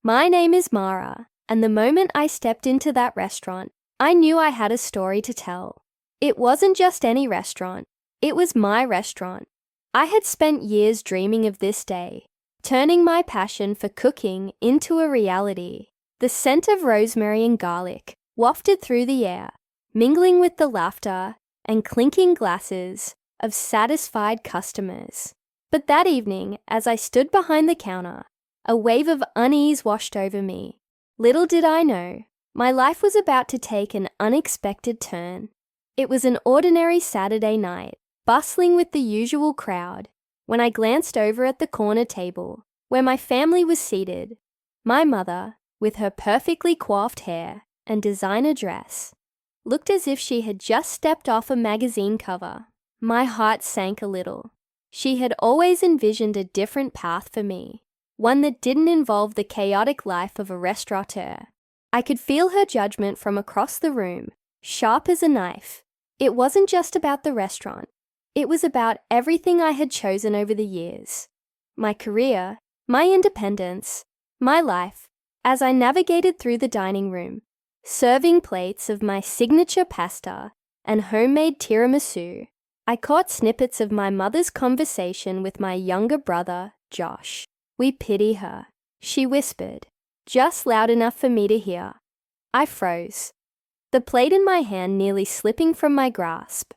My name is Mara, and the moment I stepped into that restaurant, I knew I had a story to tell. It wasn't just any restaurant, it was my restaurant. I had spent years dreaming of this day, turning my passion for cooking into a reality. The scent of rosemary and garlic wafted through the air, mingling with the laughter and clinking glasses of satisfied customers. But that evening, as I stood behind the counter, a wave of unease washed over me. Little did I know, my life was about to take an unexpected turn. It was an ordinary Saturday night, bustling with the usual crowd, when I glanced over at the corner table, where my family was seated. My mother, with her perfectly coiffed hair and designer dress, looked as if she had just stepped off a magazine cover. My heart sank a little. She had always envisioned a different path for me, one that didn't involve the chaotic life of a restaurateur. I could feel her judgment from across the room, sharp as a knife. It wasn't just about the restaurant. It was about everything I had chosen over the years. My career, my independence, my life, as I navigated through the dining room, serving plates of my signature pasta and homemade tiramisu, I caught snippets of my mother's conversation with my younger brother, Josh. "We pity her," she whispered, just loud enough for me to hear. I froze, the plate in my hand nearly slipping from my grasp.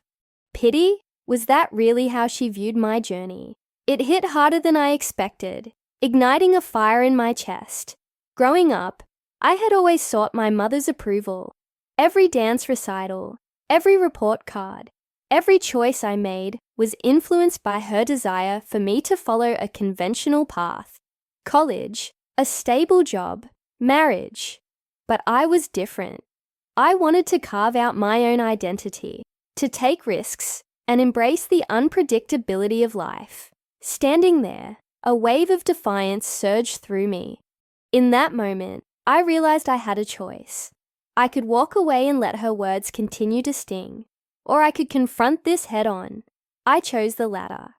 Pity? Was that really how she viewed my journey? It hit harder than I expected, igniting a fire in my chest. Growing up, I had always sought my mother's approval. Every dance recital, every report card, every choice I made was influenced by her desire for me to follow a conventional path. College, a stable job, marriage. But I was different. I wanted to carve out my own identity, to take risks, and embrace the unpredictability of life. Standing there, a wave of defiance surged through me. In that moment, I realized I had a choice. I could walk away and let her words continue to sting, or I could confront this head-on. I chose the latter.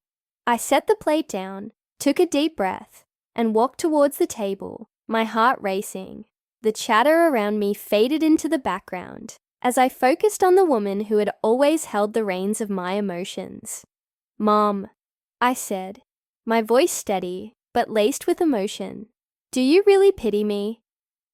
I set the plate down, took a deep breath, and walked towards the table, my heart racing. The chatter around me faded into the background as I focused on the woman who had always held the reins of my emotions. "Mom," I said, my voice steady but laced with emotion. "Do you really pity me?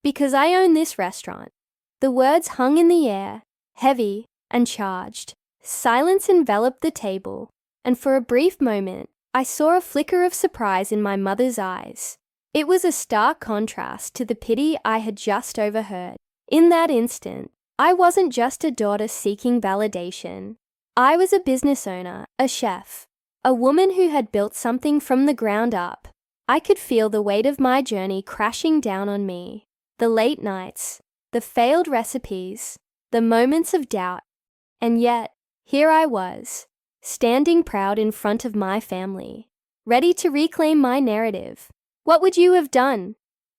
Because I own this restaurant." The words hung in the air, heavy and charged. Silence enveloped the table, and for a brief moment, I saw a flicker of surprise in my mother's eyes. It was a stark contrast to the pity I had just overheard. In that instant, I wasn't just a daughter seeking validation. I was a business owner, a chef, a woman who had built something from the ground up. I could feel the weight of my journey crashing down on me. The late nights, the failed recipes, the moments of doubt. And yet, here I was, standing proud in front of my family, ready to reclaim my narrative. What would you have done?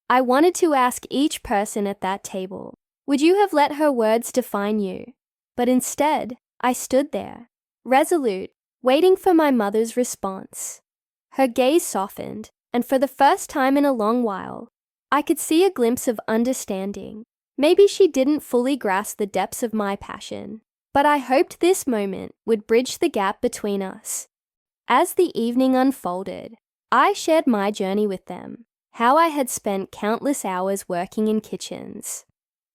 I wanted to ask each person at that table. Would you have let her words define you? But instead, I stood there, resolute, waiting for my mother's response. Her gaze softened, and for the first time in a long while, I could see a glimpse of understanding. Maybe she didn't fully grasp the depths of my passion, but I hoped this moment would bridge the gap between us. As the evening unfolded, I shared my journey with them, how I had spent countless hours working in kitchens,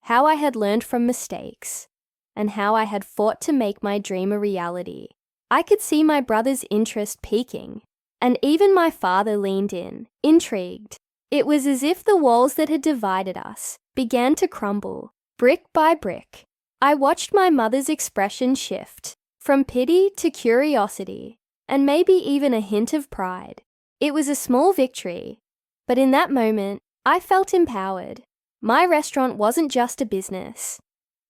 how I had learned from mistakes, and how I had fought to make my dream a reality. I could see my brother's interest peaking, and even my father leaned in, intrigued. It was as if the walls that had divided us began to crumble, brick by brick. I watched my mother's expression shift, from pity to curiosity, and maybe even a hint of pride. It was a small victory, but in that moment, I felt empowered. My restaurant wasn't just a business.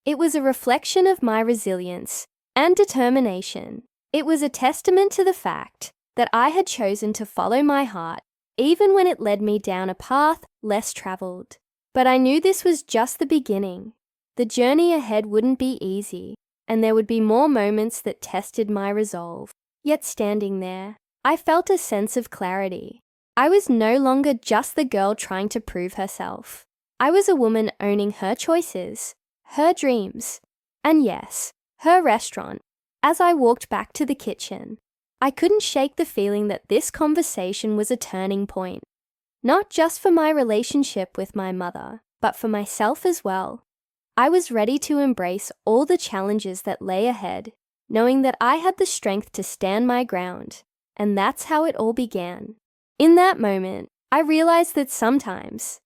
It was a reflection of my resilience and determination. It was a testament to the fact that I had chosen to follow my heart, even when it led me down a path less traveled. But I knew this was just the beginning. The journey ahead wouldn't be easy, and there would be more moments that tested my resolve. Yet standing there, I felt a sense of clarity. I was no longer just the girl trying to prove herself. I was a woman owning her choices, her dreams, and yes, her restaurant. As I walked back to the kitchen, I couldn't shake the feeling that this conversation was a turning point. Not just for my relationship with my mother, but for myself as well. I was ready to embrace all the challenges that lay ahead, knowing that I had the strength to stand my ground, and that's how it all began. In that moment, I realized that sometimes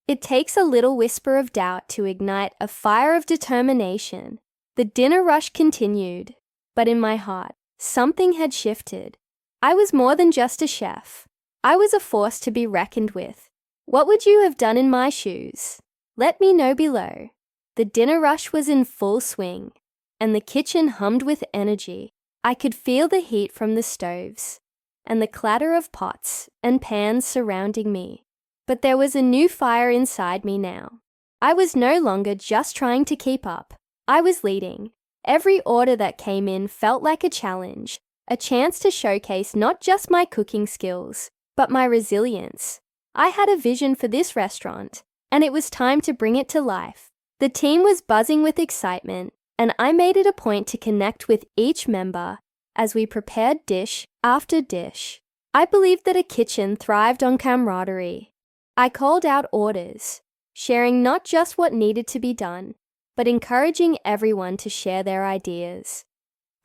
it takes a little whisper of doubt to ignite a fire of determination. The dinner rush continued, but in my heart, something had shifted. I was more than just a chef. I was a force to be reckoned with. What would you have done in my shoes? Let me know below. The dinner rush was in full swing, and the kitchen hummed with energy. I could feel the heat from the stoves and the clatter of pots and pans surrounding me. But there was a new fire inside me now. I was no longer just trying to keep up. I was leading. Every order that came in felt like a challenge, a chance to showcase not just my cooking skills, but my resilience. I had a vision for this restaurant, and it was time to bring it to life. The team was buzzing with excitement, and I made it a point to connect with each member as we prepared dish after dish. I believed that a kitchen thrived on camaraderie. I called out orders, sharing not just what needed to be done, but encouraging everyone to share their ideas.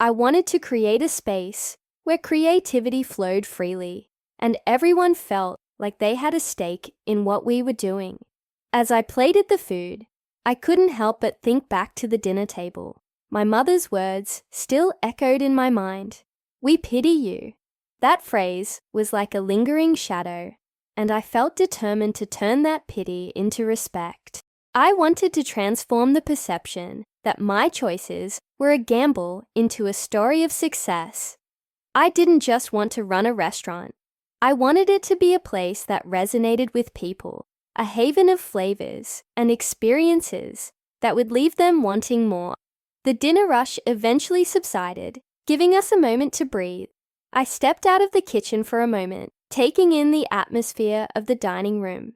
I wanted to create a space where creativity flowed freely, and everyone felt like they had a stake in what we were doing. As I plated the food, I couldn't help but think back to the dinner table. My mother's words still echoed in my mind. "We pity you." That phrase was like a lingering shadow, and I felt determined to turn that pity into respect. I wanted to transform the perception that my choices were a gamble into a story of success. I didn't just want to run a restaurant. I wanted it to be a place that resonated with people, a haven of flavors and experiences that would leave them wanting more. The dinner rush eventually subsided, giving us a moment to breathe. I stepped out of the kitchen for a moment, taking in the atmosphere of the dining room.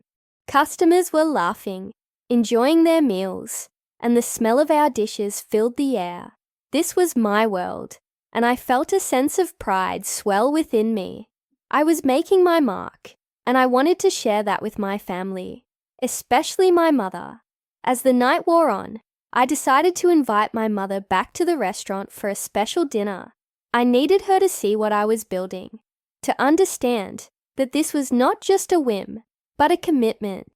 Customers were laughing, enjoying their meals, and the smell of our dishes filled the air. This was my world, and I felt a sense of pride swell within me. I was making my mark, and I wanted to share that with my family, especially my mother. As the night wore on, I decided to invite my mother back to the restaurant for a special dinner. I needed her to see what I was building, to understand that this was not just a whim, but a commitment.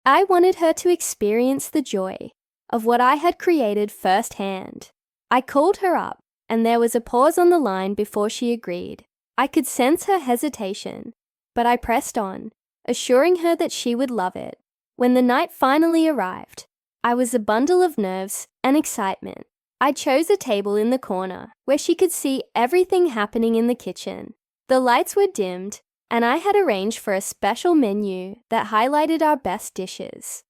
I wanted her to experience the joy of what I had created firsthand. I called her up, and there was a pause on the line before she agreed. I could sense her hesitation, but I pressed on, assuring her that she would love it. When the night finally arrived, I was a bundle of nerves and excitement. I chose a table in the corner where she could see everything happening in the kitchen. The lights were dimmed, and I had arranged for a special menu that highlighted our best dishes.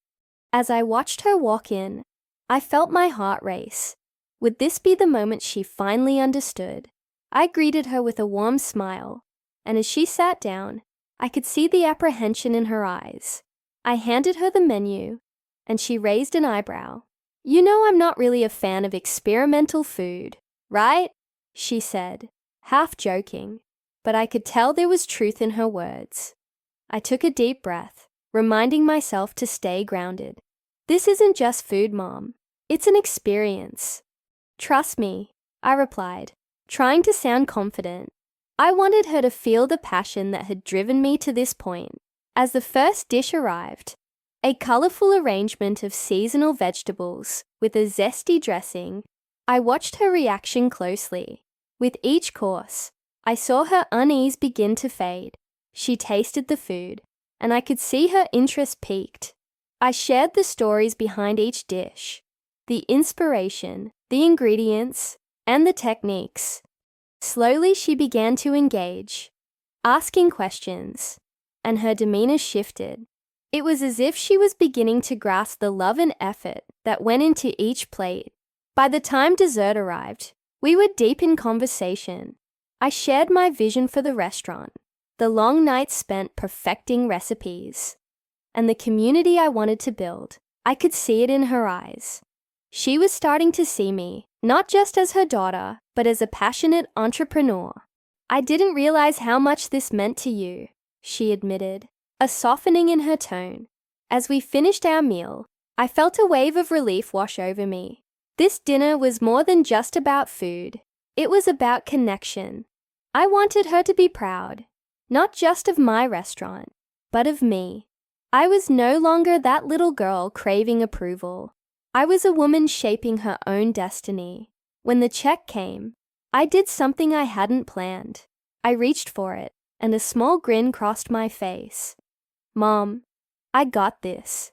As I watched her walk in, I felt my heart race. Would this be the moment she finally understood? I greeted her with a warm smile, and as she sat down, I could see the apprehension in her eyes. I handed her the menu, and she raised an eyebrow. "You know I'm not really a fan of experimental food, right?" she said, half joking, but I could tell there was truth in her words. I took a deep breath, reminding myself to stay grounded. "This isn't just food, Mom. It's an experience." "Trust me," I replied, trying to sound confident. I wanted her to feel the passion that had driven me to this point. As the first dish arrived, a colorful arrangement of seasonal vegetables with a zesty dressing, I watched her reaction closely. With each course, I saw her unease begin to fade. She tasted the food, and I could see her interest peaked. I shared the stories behind each dish, the inspiration, the ingredients, and the techniques. Slowly she began to engage, asking questions, and her demeanor shifted. It was as if she was beginning to grasp the love and effort that went into each plate. By the time dessert arrived, we were deep in conversation. I shared my vision for the restaurant, the long nights spent perfecting recipes, and the community I wanted to build. I could see it in her eyes. She was starting to see me, not just as her daughter, but as a passionate entrepreneur. "I didn't realize how much this meant to you," she admitted, a softening in her tone. As we finished our meal, I felt a wave of relief wash over me. This dinner was more than just about food. It was about connection. I wanted her to be proud, not just of my restaurant, but of me. I was no longer that little girl craving approval. I was a woman shaping her own destiny. When the check came, I did something I hadn't planned. I reached for it, and a small grin crossed my face. "Mom, I got this.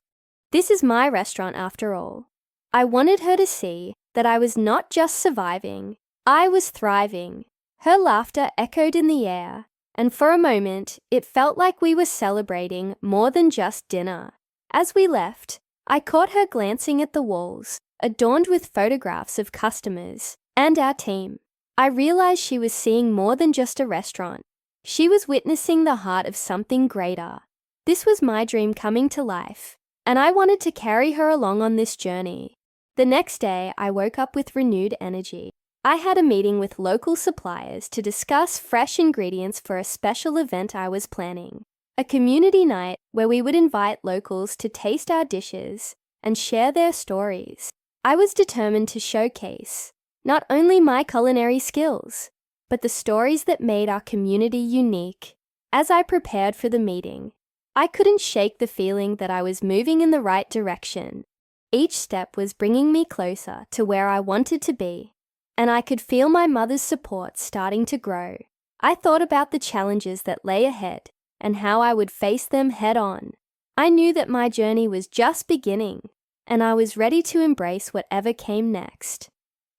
This is my restaurant after all." I wanted her to see that I was not just surviving, I was thriving. Her laughter echoed in the air, and for a moment, it felt like we were celebrating more than just dinner. As we left, I caught her glancing at the walls, adorned with photographs of customers and our team. I realized she was seeing more than just a restaurant. She was witnessing the heart of something greater. This was my dream coming to life, and I wanted to carry her along on this journey. The next day, I woke up with renewed energy. I had a meeting with local suppliers to discuss fresh ingredients for a special event I was planning, a community night where we would invite locals to taste our dishes and share their stories. I was determined to showcase not only my culinary skills, but the stories that made our community unique. As I prepared for the meeting, I couldn't shake the feeling that I was moving in the right direction. Each step was bringing me closer to where I wanted to be, and I could feel my mother's support starting to grow. I thought about the challenges that lay ahead and how I would face them head on. I knew that my journey was just beginning, and I was ready to embrace whatever came next.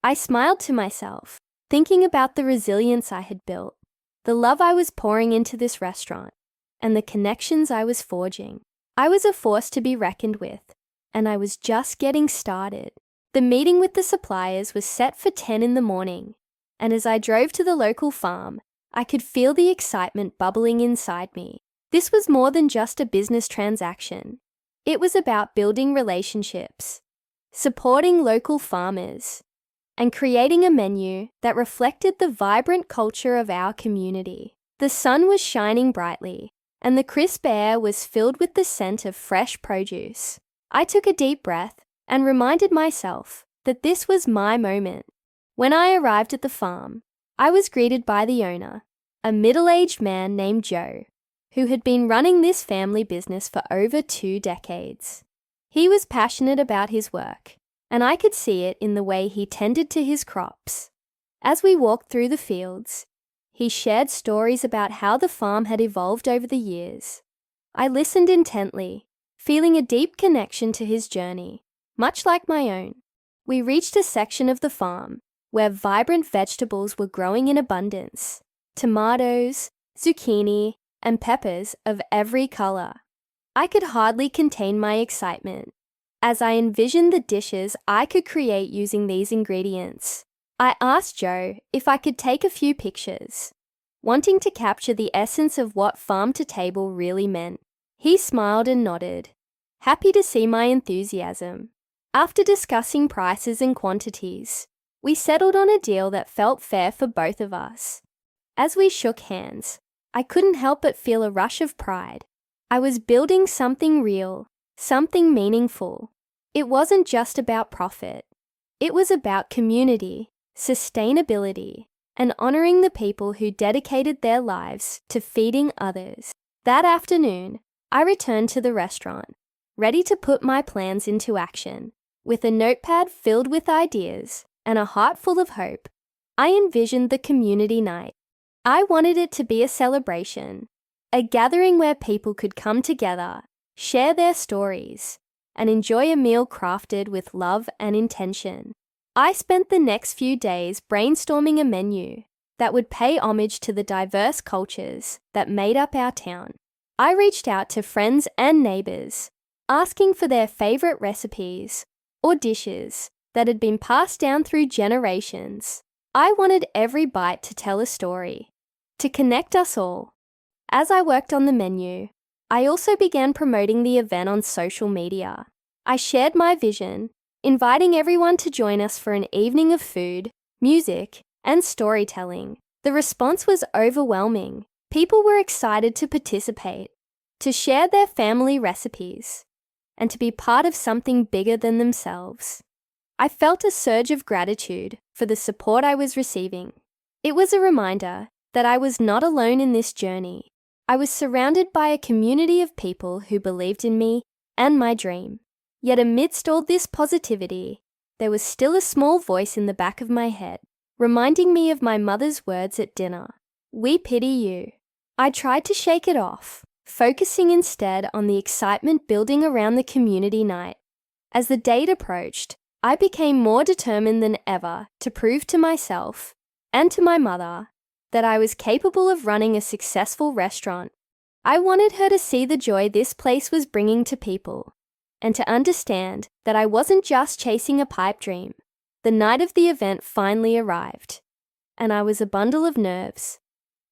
I smiled to myself, thinking about the resilience I had built, the love I was pouring into this restaurant, and the connections I was forging. I was a force to be reckoned with, and I was just getting started. The meeting with the suppliers was set for 10 in the morning, and as I drove to the local farm, I could feel the excitement bubbling inside me. This was more than just a business transaction. It was about building relationships, supporting local farmers, and creating a menu that reflected the vibrant culture of our community. The sun was shining brightly, and the crisp air was filled with the scent of fresh produce. I took a deep breath and reminded myself that this was my moment. When I arrived at the farm, I was greeted by the owner, a middle-aged man named Joe, who had been running this family business for over 2 decades. He was passionate about his work, and I could see it in the way he tended to his crops. As we walked through the fields, he shared stories about how the farm had evolved over the years. I listened intently, feeling a deep connection to his journey, much like my own. We reached a section of the farm where vibrant vegetables were growing in abundance: tomatoes, zucchini, and peppers of every color. I could hardly contain my excitement as I envisioned the dishes I could create using these ingredients. I asked Joe if I could take a few pictures, wanting to capture the essence of what farm to table really meant. He smiled and nodded, happy to see my enthusiasm. After discussing prices and quantities, we settled on a deal that felt fair for both of us. As we shook hands, I couldn't help but feel a rush of pride. I was building something real, something meaningful. It wasn't just about profit. It was about community, sustainability, and honoring the people who dedicated their lives to feeding others. That afternoon, I returned to the restaurant, ready to put my plans into action. With a notepad filled with ideas and a heart full of hope, I envisioned the community night. I wanted it to be a celebration, a gathering where people could come together, share their stories, and enjoy a meal crafted with love and intention. I spent the next few days brainstorming a menu that would pay homage to the diverse cultures that made up our town. I reached out to friends and neighbors, asking for their favorite recipes or dishes that had been passed down through generations. I wanted every bite to tell a story, to connect us all. As I worked on the menu, I also began promoting the event on social media. I shared my vision, inviting everyone to join us for an evening of food, music, and storytelling. The response was overwhelming. People were excited to participate, to share their family recipes, and to be part of something bigger than themselves. I felt a surge of gratitude for the support I was receiving. It was a reminder that I was not alone in this journey. I was surrounded by a community of people who believed in me and my dream. Yet amidst all this positivity, there was still a small voice in the back of my head, reminding me of my mother's words at dinner. "We pity you." I tried to shake it off, focusing instead on the excitement building around the community night. As the date approached, I became more determined than ever to prove to myself and to my mother that I was capable of running a successful restaurant. I wanted her to see the joy this place was bringing to people, and to understand that I wasn't just chasing a pipe dream. The night of the event finally arrived, and I was a bundle of nerves.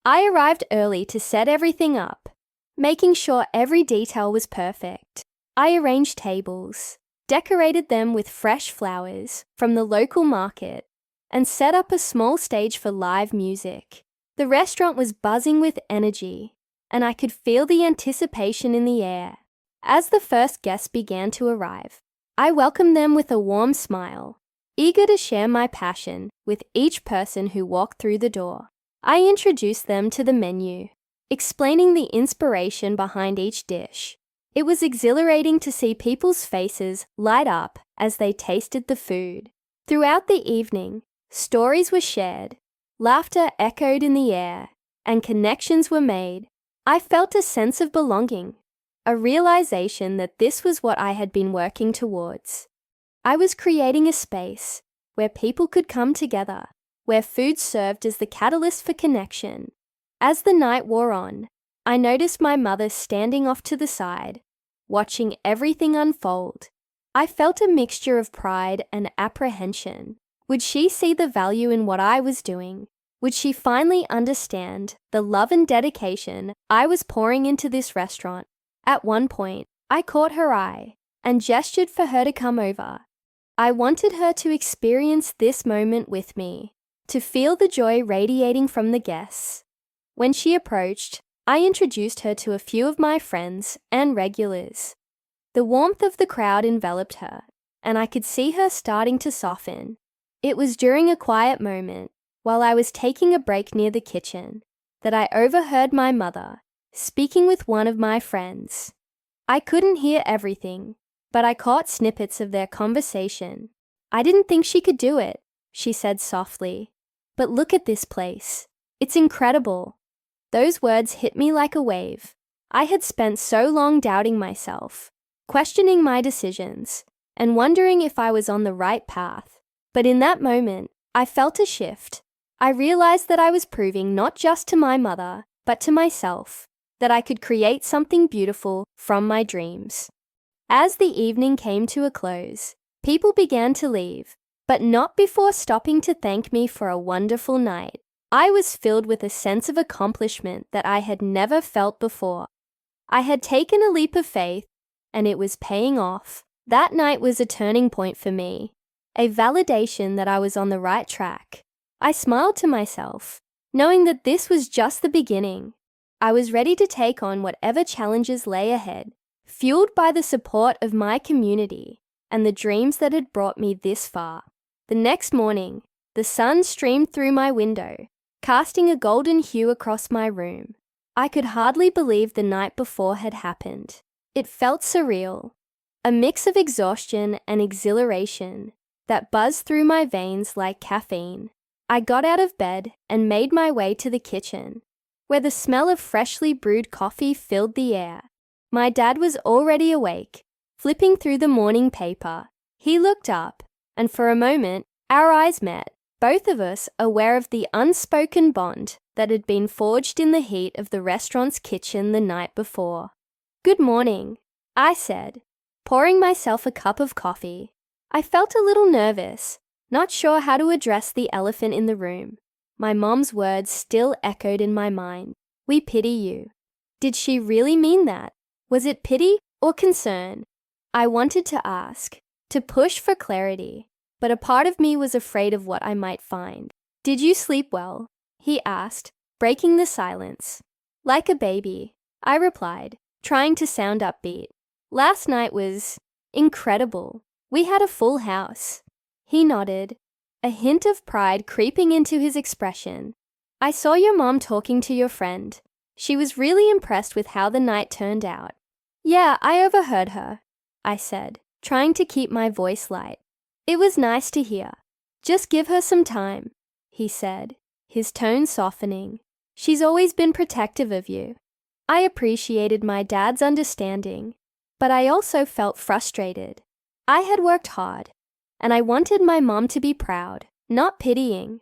I arrived early to set everything up, making sure every detail was perfect. I arranged tables, decorated them with fresh flowers from the local market, and set up a small stage for live music. The restaurant was buzzing with energy, and I could feel the anticipation in the air. As the first guests began to arrive, I welcomed them with a warm smile, eager to share my passion with each person who walked through the door. I introduced them to the menu, explaining the inspiration behind each dish. It was exhilarating to see people's faces light up as they tasted the food. Throughout the evening, stories were shared, laughter echoed in the air, and connections were made. I felt a sense of belonging, a realization that this was what I had been working towards. I was creating a space where people could come together, where food served as the catalyst for connection. As the night wore on, I noticed my mother standing off to the side, watching everything unfold. I felt a mixture of pride and apprehension. Would she see the value in what I was doing? Would she finally understand the love and dedication I was pouring into this restaurant? At one point, I caught her eye and gestured for her to come over. I wanted her to experience this moment with me, to feel the joy radiating from the guests. When she approached, I introduced her to a few of my friends and regulars. The warmth of the crowd enveloped her, and I could see her starting to soften. It was during a quiet moment, while I was taking a break near the kitchen, that I overheard my mother speaking with one of my friends. I couldn't hear everything, but I caught snippets of their conversation. "I didn't think she could do it," she said softly. "But look at this place. It's incredible." Those words hit me like a wave. I had spent so long doubting myself, questioning my decisions, and wondering if I was on the right path. But in that moment, I felt a shift. I realized that I was proving not just to my mother, but to myself, that I could create something beautiful from my dreams. As the evening came to a close, people began to leave, but not before stopping to thank me for a wonderful night. I was filled with a sense of accomplishment that I had never felt before. I had taken a leap of faith, and it was paying off. That night was a turning point for me, a validation that I was on the right track. I smiled to myself, knowing that this was just the beginning. I was ready to take on whatever challenges lay ahead, fueled by the support of my community and the dreams that had brought me this far. The next morning, the sun streamed through my window, casting a golden hue across my room. I could hardly believe the night before had happened. It felt surreal, a mix of exhaustion and exhilaration that buzzed through my veins like caffeine. I got out of bed and made my way to the kitchen, where the smell of freshly brewed coffee filled the air. My dad was already awake, flipping through the morning paper. He looked up, and for a moment, our eyes met, both of us aware of the unspoken bond that had been forged in the heat of the restaurant's kitchen the night before. "Good morning," I said, pouring myself a cup of coffee. I felt a little nervous, not sure how to address the elephant in the room. My mom's words still echoed in my mind. "We pity you." Did she really mean that? Was it pity or concern? I wanted to ask, to push for clarity, but a part of me was afraid of what I might find. Did you sleep well? He asked, breaking the silence. Like a baby, I replied, trying to sound upbeat. Last night was incredible. We had a full house. He nodded, a hint of pride creeping into his expression. I saw your mom talking to your friend. She was really impressed with how the night turned out. Yeah, I overheard her, I said, trying to keep my voice light. It was nice to hear. Just give her some time, he said, his tone softening. She's always been protective of you. I appreciated my dad's understanding, but I also felt frustrated. I had worked hard, and I wanted my mom to be proud, not pitying.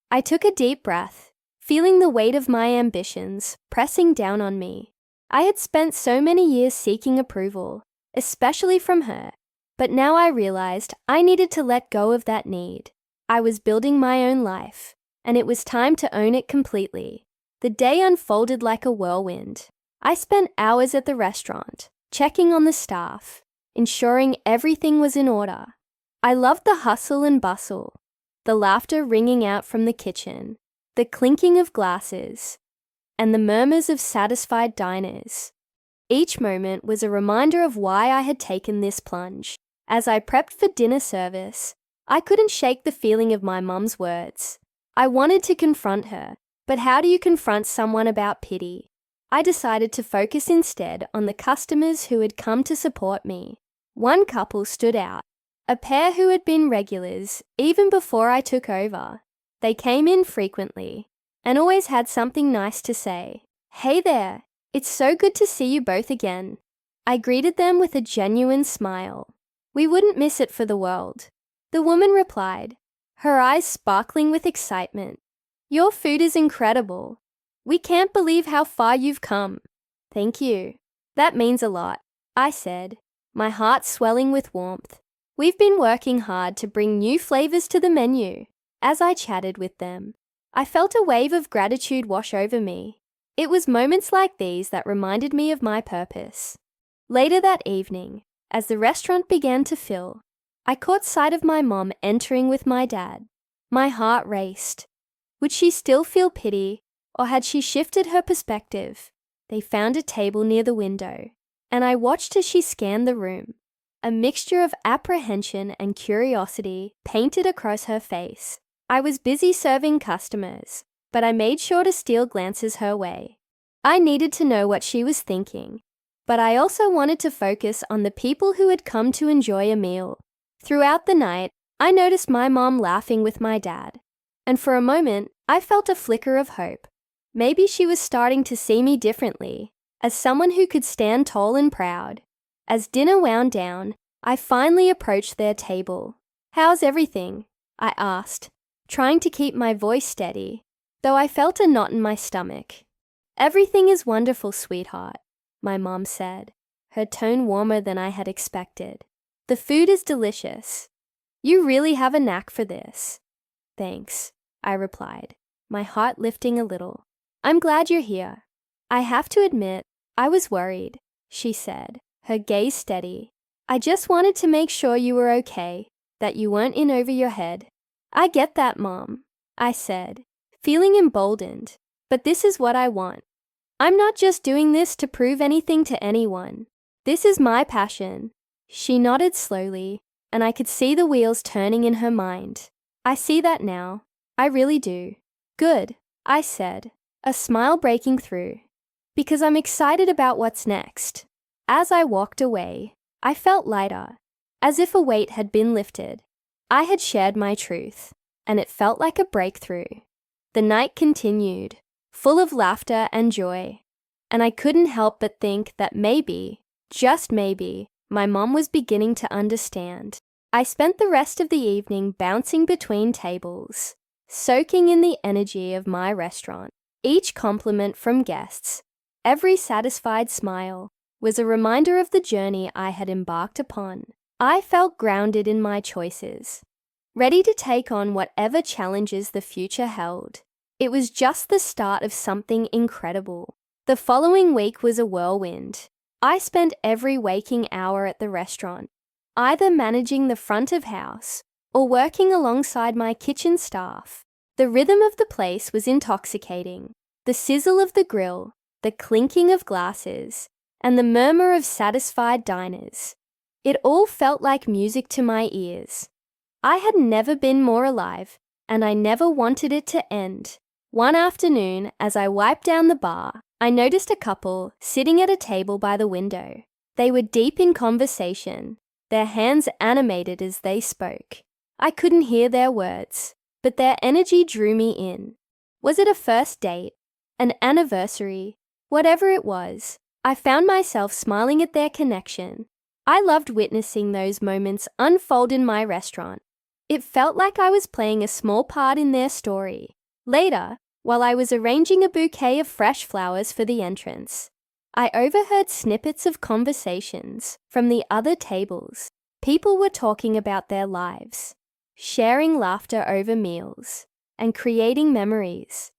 I took a deep breath, feeling the weight of my ambitions pressing down on me. I had spent so many years seeking approval, especially from her, but now I realized I needed to let go of that need. I was building my own life, and it was time to own it completely. The day unfolded like a whirlwind. I spent hours at the restaurant, checking on the staff, ensuring everything was in order. I loved the hustle and bustle, the laughter ringing out from the kitchen, the clinking of glasses, and the murmurs of satisfied diners. Each moment was a reminder of why I had taken this plunge. As I prepped for dinner service, I couldn't shake the feeling of my mum's words. I wanted to confront her, but how do you confront someone about pity? I decided to focus instead on the customers who had come to support me. One couple stood out, a pair who had been regulars even before I took over. They came in frequently and always had something nice to say. Hey there, it's so good to see you both again. I greeted them with a genuine smile. We wouldn't miss it for the world. The woman replied, her eyes sparkling with excitement. Your food is incredible. We can't believe how far you've come. Thank you. That means a lot, I said, my heart swelling with warmth. We've been working hard to bring new flavors to the menu. As I chatted with them, I felt a wave of gratitude wash over me. It was moments like these that reminded me of my purpose. Later that evening, as the restaurant began to fill, I caught sight of my mom entering with my dad. My heart raced. Would she still feel pity, or had she shifted her perspective? They found a table near the window, and I watched as she scanned the room. A mixture of apprehension and curiosity painted across her face. I was busy serving customers, but I made sure to steal glances her way. I needed to know what she was thinking, but I also wanted to focus on the people who had come to enjoy a meal. Throughout the night, I noticed my mom laughing with my dad, and for a moment, I felt a flicker of hope. Maybe she was starting to see me differently, as someone who could stand tall and proud. As dinner wound down, I finally approached their table. How's everything? I asked, trying to keep my voice steady, though I felt a knot in my stomach. Everything is wonderful, sweetheart, my mom said, her tone warmer than I had expected. The food is delicious. You really have a knack for this. Thanks, I replied, my heart lifting a little. I'm glad you're here. I have to admit, I was worried, she said, her gaze steady. I just wanted to make sure you were okay, that you weren't in over your head. I get that, Mom, I said, feeling emboldened, but this is what I want. I'm not just doing this to prove anything to anyone. This is my passion. She nodded slowly, and I could see the wheels turning in her mind. I see that now. I really do. Good, I said, a smile breaking through, because I'm excited about what's next. As I walked away, I felt lighter, as if a weight had been lifted. I had shared my truth, and it felt like a breakthrough. The night continued, full of laughter and joy, and I couldn't help but think that maybe, just maybe, my mom was beginning to understand. I spent the rest of the evening bouncing between tables, soaking in the energy of my restaurant. Each compliment from guests, every satisfied smile, was a reminder of the journey I had embarked upon. I felt grounded in my choices, ready to take on whatever challenges the future held. It was just the start of something incredible. The following week was a whirlwind. I spent every waking hour at the restaurant, either managing the front of house or working alongside my kitchen staff. The rhythm of the place was intoxicating. The sizzle of the grill, the clinking of glasses, and the murmur of satisfied diners. It all felt like music to my ears. I had never been more alive, and I never wanted it to end. One afternoon, as I wiped down the bar, I noticed a couple sitting at a table by the window. They were deep in conversation, their hands animated as they spoke. I couldn't hear their words, but their energy drew me in. Was it a first date? An anniversary? Whatever it was, I found myself smiling at their connection. I loved witnessing those moments unfold in my restaurant. It felt like I was playing a small part in their story. Later, while I was arranging a bouquet of fresh flowers for the entrance, I overheard snippets of conversations from the other tables. People were talking about their lives, sharing laughter over meals, and creating memories.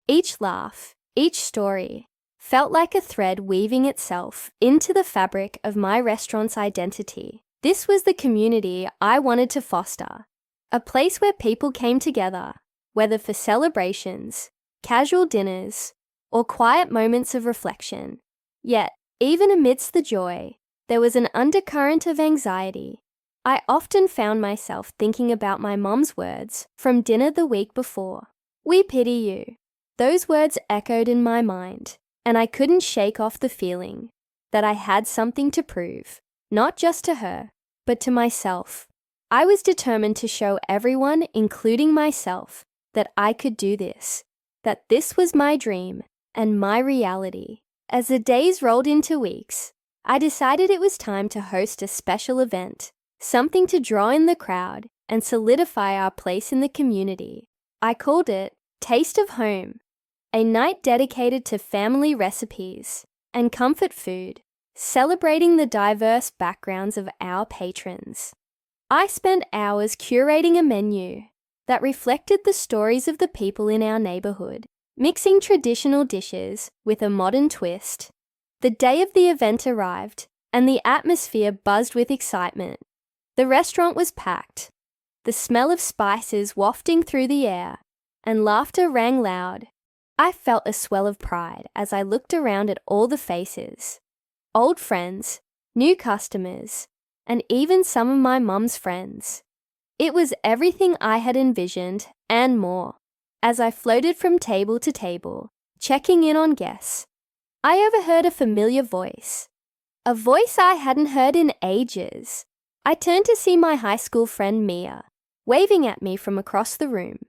Each laugh, each story, felt like a thread weaving itself into the fabric of my restaurant's identity. This was the community I wanted to foster, a place where people came together, whether for celebrations, casual dinners, or quiet moments of reflection. Yet, even amidst the joy, there was an undercurrent of anxiety. I often found myself thinking about my mom's words from dinner the week before. "We pity you." Those words echoed in my mind, and I couldn't shake off the feeling that I had something to prove, not just to her, but to myself. I was determined to show everyone, including myself, that I could do this, that this was my dream and my reality. As the days rolled into weeks, I decided it was time to host a special event, something to draw in the crowd and solidify our place in the community. I called it Taste of Home, a night dedicated to family recipes and comfort food, celebrating the diverse backgrounds of our patrons. I spent hours curating a menu that reflected the stories of the people in our neighborhood, mixing traditional dishes with a modern twist. The day of the event arrived, and the atmosphere buzzed with excitement. The restaurant was packed, the smell of spices wafting through the air, and laughter rang loud. I felt a swell of pride as I looked around at all the faces. Old friends, new customers, and even some of my mum's friends. It was everything I had envisioned and more. As I floated from table to table, checking in on guests, I overheard a familiar voice. A voice I hadn't heard in ages. I turned to see my high school friend Mia, waving at me from across the room.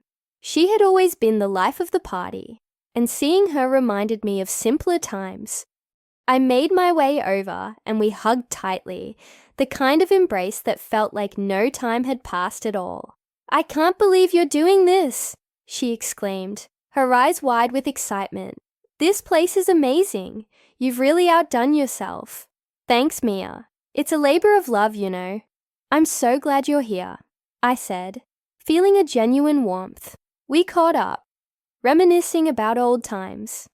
She had always been the life of the party, and seeing her reminded me of simpler times. I made my way over and we hugged tightly, the kind of embrace that felt like no time had passed at all. "I can't believe you're doing this," she exclaimed, her eyes wide with excitement. "This place is amazing. You've really outdone yourself." "Thanks, Mia. It's a labor of love, you know." "I'm so glad you're here," I said, feeling a genuine warmth. We caught up, reminiscing about old times,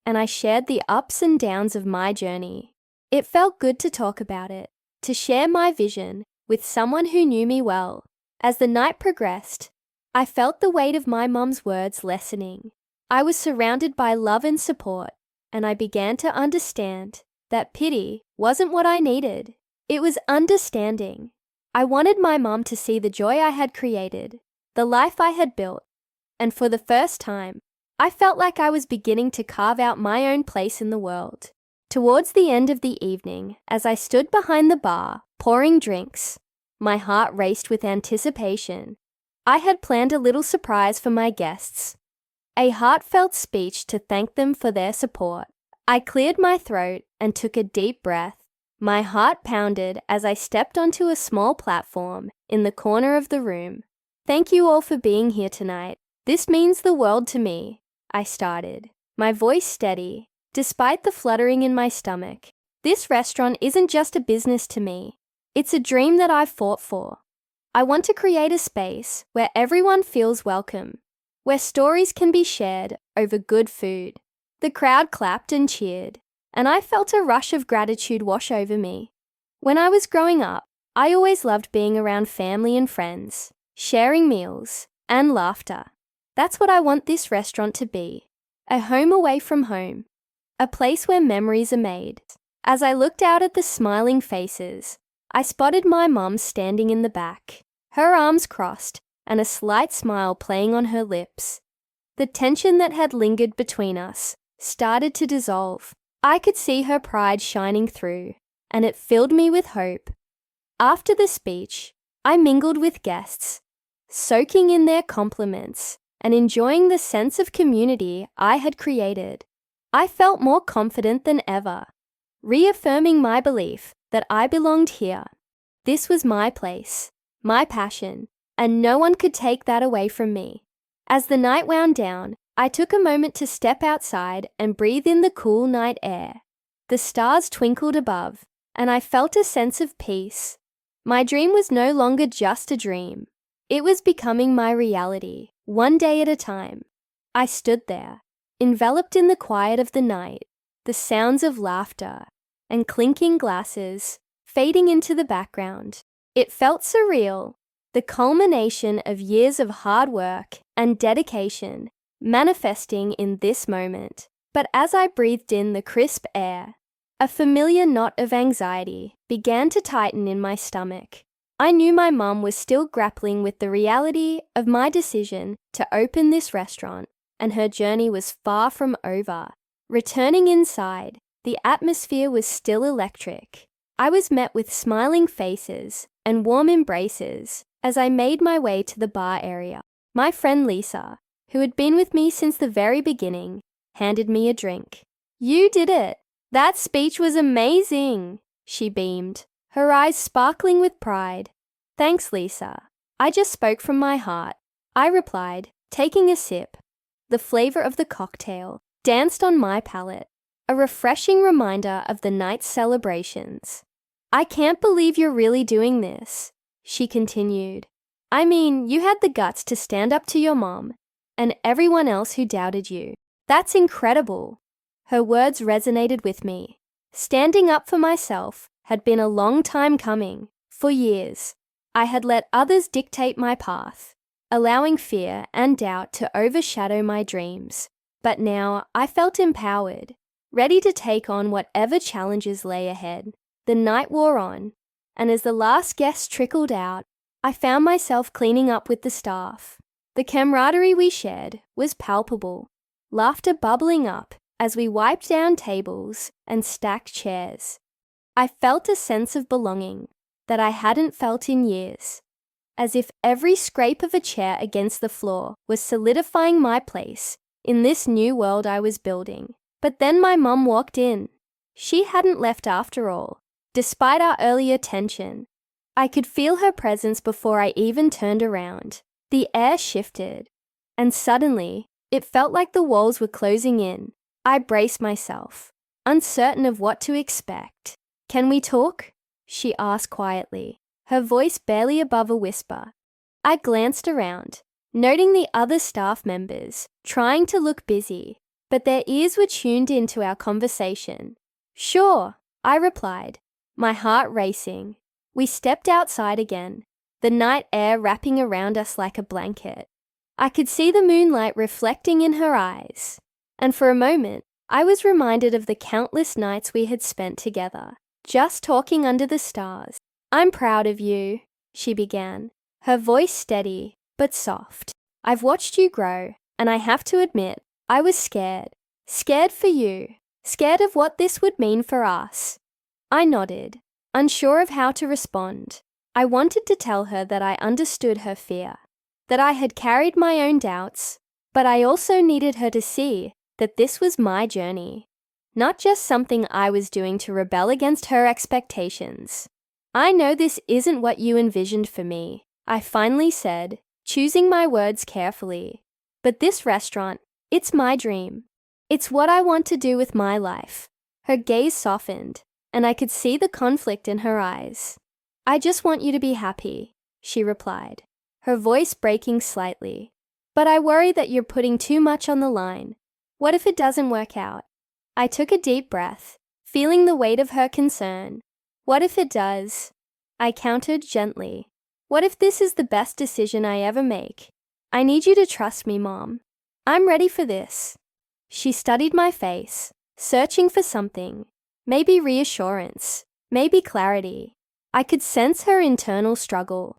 and I shared the ups and downs of my journey. It felt good to talk about it, to share my vision with someone who knew me well. As the night progressed, I felt the weight of my mum's words lessening. I was surrounded by love and support, and I began to understand that pity wasn't what I needed. It was understanding. I wanted my mum to see the joy I had created, the life I had built, and for the first time, I felt like I was beginning to carve out my own place in the world. Towards the end of the evening, as I stood behind the bar, pouring drinks, my heart raced with anticipation. I had planned a little surprise for my guests, a heartfelt speech to thank them for their support. I cleared my throat and took a deep breath. My heart pounded as I stepped onto a small platform in the corner of the room. "Thank you all for being here tonight. This means the world to me," I started, my voice steady, despite the fluttering in my stomach. "This restaurant isn't just a business to me. It's a dream that I've fought for. I want to create a space where everyone feels welcome, where stories can be shared over good food." The crowd clapped and cheered, and I felt a rush of gratitude wash over me. When I was growing up, I always loved being around family and friends, sharing meals, and laughter. That's what I want this restaurant to be. A home away from home. A place where memories are made. As I looked out at the smiling faces, I spotted my mum standing in the back, her arms crossed and a slight smile playing on her lips. The tension that had lingered between us started to dissolve. I could see her pride shining through, and it filled me with hope. After the speech, I mingled with guests, soaking in their compliments and enjoying the sense of community I had created. I felt more confident than ever, reaffirming my belief that I belonged here. This was my place, my passion, and no one could take that away from me. As the night wound down, I took a moment to step outside and breathe in the cool night air. The stars twinkled above, and I felt a sense of peace. My dream was no longer just a dream. It was becoming my reality, one day at a time. I stood there, enveloped in the quiet of the night, the sounds of laughter and clinking glasses fading into the background. It felt surreal, the culmination of years of hard work and dedication manifesting in this moment. But as I breathed in the crisp air, a familiar knot of anxiety began to tighten in my stomach. I knew my mum was still grappling with the reality of my decision to open this restaurant, and her journey was far from over. Returning inside, the atmosphere was still electric. I was met with smiling faces and warm embraces as I made my way to the bar area. My friend Lisa, who had been with me since the very beginning, handed me a drink. "You did it! That speech was amazing!" she beamed, her eyes sparkling with pride. "Thanks, Lisa. I just spoke from my heart," I replied, taking a sip. The flavor of the cocktail danced on my palate, a refreshing reminder of the night's celebrations. "I can't believe you're really doing this," she continued. "I mean, you had the guts to stand up to your mom and everyone else who doubted you. That's incredible." Her words resonated with me. Standing up for myself had been a long time coming. For years, I had let others dictate my path, allowing fear and doubt to overshadow my dreams. But now I felt empowered, ready to take on whatever challenges lay ahead. The night wore on, and as the last guest trickled out, I found myself cleaning up with the staff. The camaraderie we shared was palpable, laughter bubbling up as we wiped down tables and stacked chairs. I felt a sense of belonging that I hadn't felt in years, as if every scrape of a chair against the floor was solidifying my place in this new world I was building. But then my mum walked in. She hadn't left after all, despite our earlier tension. I could feel her presence before I even turned around. The air shifted, and suddenly, it felt like the walls were closing in. I braced myself, uncertain of what to expect. "Can we talk?" she asked quietly, her voice barely above a whisper. I glanced around, noting the other staff members, trying to look busy, but their ears were tuned into our conversation. "Sure," I replied, my heart racing. We stepped outside again, the night air wrapping around us like a blanket. I could see the moonlight reflecting in her eyes, and for a moment, I was reminded of the countless nights we had spent together, just talking under the stars. "I'm proud of you," she began, her voice steady but soft. "I've watched you grow, and I have to admit, I was scared. Scared for you, scared of what this would mean for us." I nodded, unsure of how to respond. I wanted to tell her that I understood her fear, that I had carried my own doubts, but I also needed her to see that this was my journey, not just something I was doing to rebel against her expectations. "I know this isn't what you envisioned for me," I finally said, choosing my words carefully. "But this restaurant, it's my dream. It's what I want to do with my life." Her gaze softened, and I could see the conflict in her eyes. "I just want you to be happy," she replied, her voice breaking slightly. "But I worry that you're putting too much on the line. What if it doesn't work out? I took a deep breath, feeling the weight of her concern. What if it does? I countered gently. What if this is the best decision I ever make? I need you to trust me, Mom. I'm ready for this. She studied my face, searching for something. Maybe reassurance, maybe clarity. I could sense her internal struggle,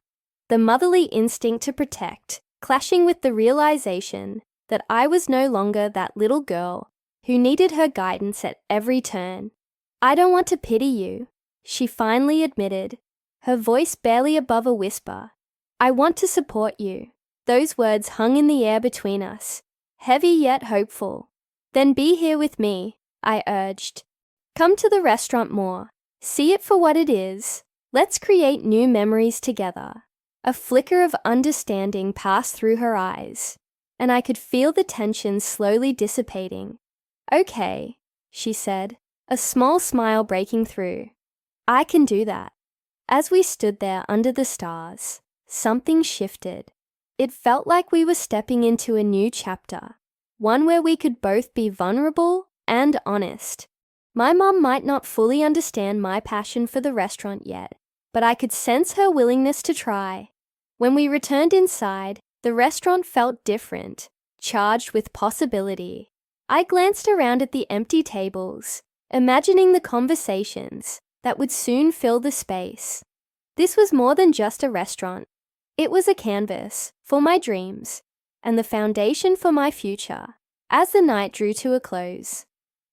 the motherly instinct to protect, clashing with the realization that I was no longer that little girl who needed her guidance at every turn. I don't want to pity you, she finally admitted, her voice barely above a whisper. I want to support you. Those words hung in the air between us, heavy yet hopeful. Then be here with me, I urged. Come to the restaurant more. See it for what it is. Let's create new memories together. A flicker of understanding passed through her eyes, and I could feel the tension slowly dissipating. Okay, she said, a small smile breaking through. I can do that. As we stood there under the stars, something shifted. It felt like we were stepping into a new chapter, one where we could both be vulnerable and honest. My mom might not fully understand my passion for the restaurant yet, but I could sense her willingness to try. When we returned inside, the restaurant felt different, charged with possibility. I glanced around at the empty tables, imagining the conversations that would soon fill the space. This was more than just a restaurant. It was a canvas for my dreams and the foundation for my future. As the night drew to a close,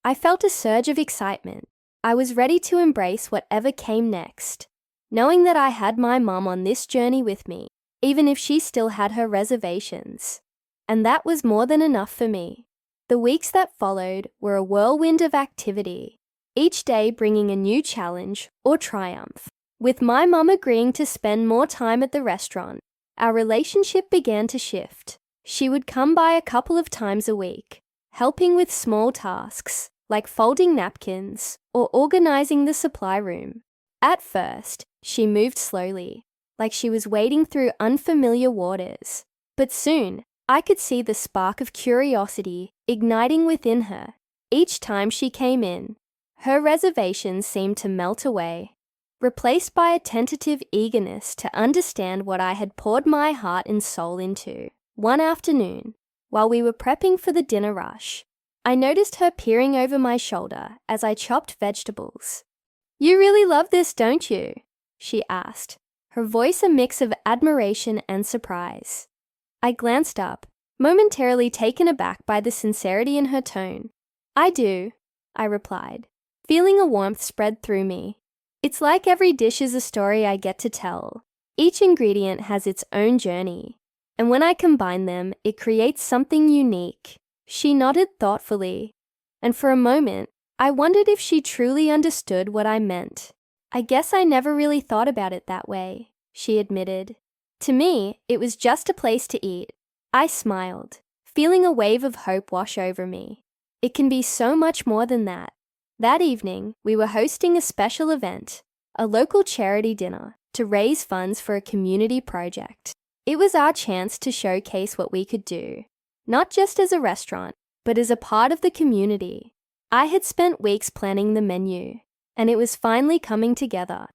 I felt a surge of excitement. I was ready to embrace whatever came next, knowing that I had my mom on this journey with me, even if she still had her reservations. And that was more than enough for me. The weeks that followed were a whirlwind of activity, each day bringing a new challenge or triumph. With my mom agreeing to spend more time at the restaurant, our relationship began to shift. She would come by a couple of times a week, helping with small tasks like folding napkins or organizing the supply room. At first, she moved slowly, like she was wading through unfamiliar waters. But soon, I could see the spark of curiosity igniting within her. Each time she came in, her reservations seemed to melt away, replaced by a tentative eagerness to understand what I had poured my heart and soul into. One afternoon, while we were prepping for the dinner rush, I noticed her peering over my shoulder as I chopped vegetables. "You really love this, don't you?" she asked, her voice a mix of admiration and surprise. I glanced up, momentarily taken aback by the sincerity in her tone. "I do," I replied, feeling a warmth spread through me. It's like every dish is a story I get to tell. Each ingredient has its own journey, and when I combine them, it creates something unique. She nodded thoughtfully, and for a moment, I wondered if she truly understood what I meant. "I guess I never really thought about it that way," she admitted. "To me, it was just a place to eat." I smiled, feeling a wave of hope wash over me. It can be so much more than that. That evening, we were hosting a special event, a local charity dinner, to raise funds for a community project. It was our chance to showcase what we could do, not just as a restaurant, but as a part of the community. I had spent weeks planning the menu, and it was finally coming together.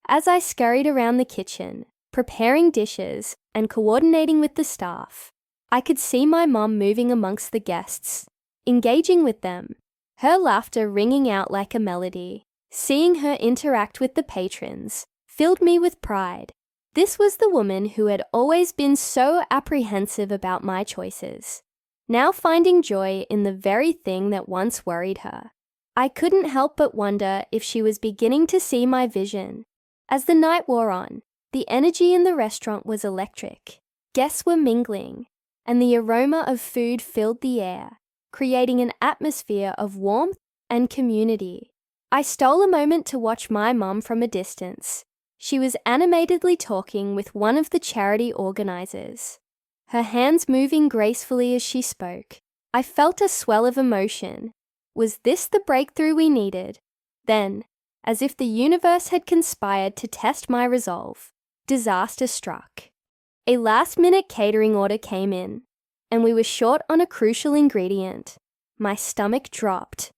As I scurried around the kitchen, preparing dishes and coordinating with the staff, I could see my mom moving amongst the guests, engaging with them, her laughter ringing out like a melody. Seeing her interact with the patrons filled me with pride. This was the woman who had always been so apprehensive about my choices, now finding joy in the very thing that once worried her. I couldn't help but wonder if she was beginning to see my vision. As the night wore on, the energy in the restaurant was electric. Guests were mingling, and the aroma of food filled the air, creating an atmosphere of warmth and community. I stole a moment to watch my mom from a distance. She was animatedly talking with one of the charity organizers, her hands moving gracefully as she spoke. I felt a swell of emotion. Was this the breakthrough we needed? Then, as if the universe had conspired to test my resolve, disaster struck. A last-minute catering order came in, and we were short on a crucial ingredient. My stomach dropped.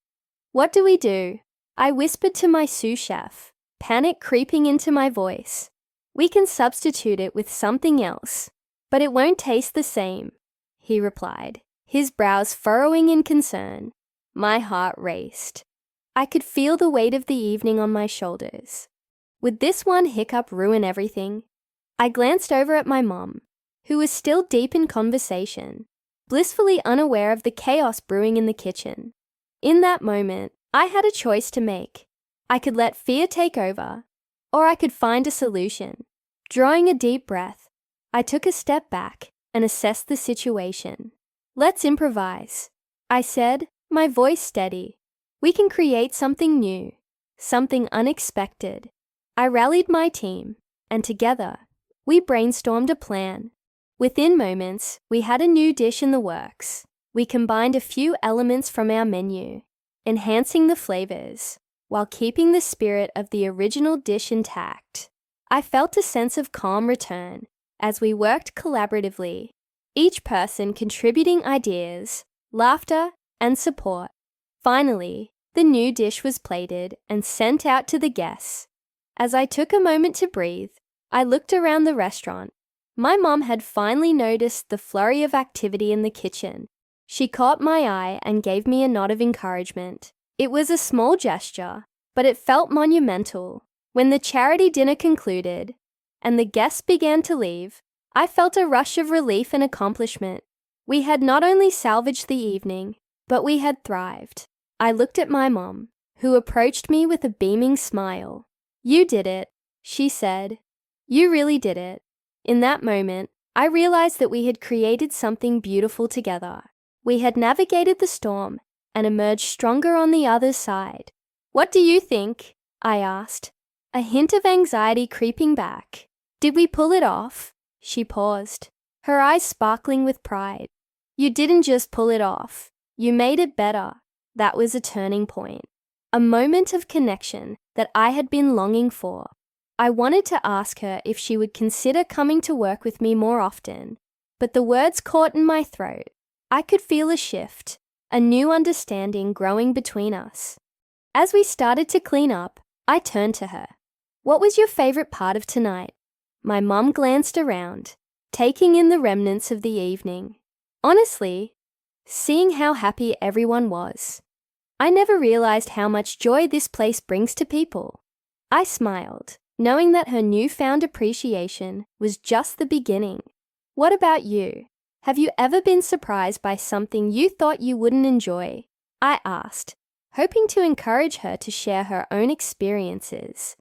What do we do? I whispered to my sous chef, panic creeping into my voice. We can substitute it with something else, but it won't taste the same, he replied, his brows furrowing in concern. My heart raced. I could feel the weight of the evening on my shoulders. Would this one hiccup ruin everything? I glanced over at my mom, who was still deep in conversation, blissfully unaware of the chaos brewing in the kitchen. In that moment, I had a choice to make. I could let fear take over, or I could find a solution. Drawing a deep breath, I took a step back and assessed the situation. Let's improvise, I said, my voice steady. We can create something new, something unexpected. I rallied my team, and together, we brainstormed a plan. Within moments, we had a new dish in the works. We combined a few elements from our menu, enhancing the flavors, while keeping the spirit of the original dish intact. I felt a sense of calm return as we worked collaboratively, each person contributing ideas, laughter, and support. Finally, the new dish was plated and sent out to the guests. As I took a moment to breathe, I looked around the restaurant. My mom had finally noticed the flurry of activity in the kitchen. She caught my eye and gave me a nod of encouragement. It was a small gesture, but it felt monumental. When the charity dinner concluded and the guests began to leave, I felt a rush of relief and accomplishment. We had not only salvaged the evening, but we had thrived. I looked at my mom, who approached me with a beaming smile. You did it, she said. You really did it. In that moment, I realized that we had created something beautiful together. We had navigated the storm and emerged stronger on the other side. What do you think? I asked, a hint of anxiety creeping back. Did we pull it off? She paused, her eyes sparkling with pride. You didn't just pull it off. You made it better. That was a turning point. A moment of connection that I had been longing for. I wanted to ask her if she would consider coming to work with me more often, but the words caught in my throat. I could feel a shift, a new understanding growing between us. As we started to clean up, I turned to her. What was your favorite part of tonight? My mom glanced around, taking in the remnants of the evening. Honestly, seeing how happy everyone was. I never realized how much joy this place brings to people. I smiled, knowing that her newfound appreciation was just the beginning. What about you? Have you ever been surprised by something you thought you wouldn't enjoy? I asked, hoping to encourage her to share her own experiences.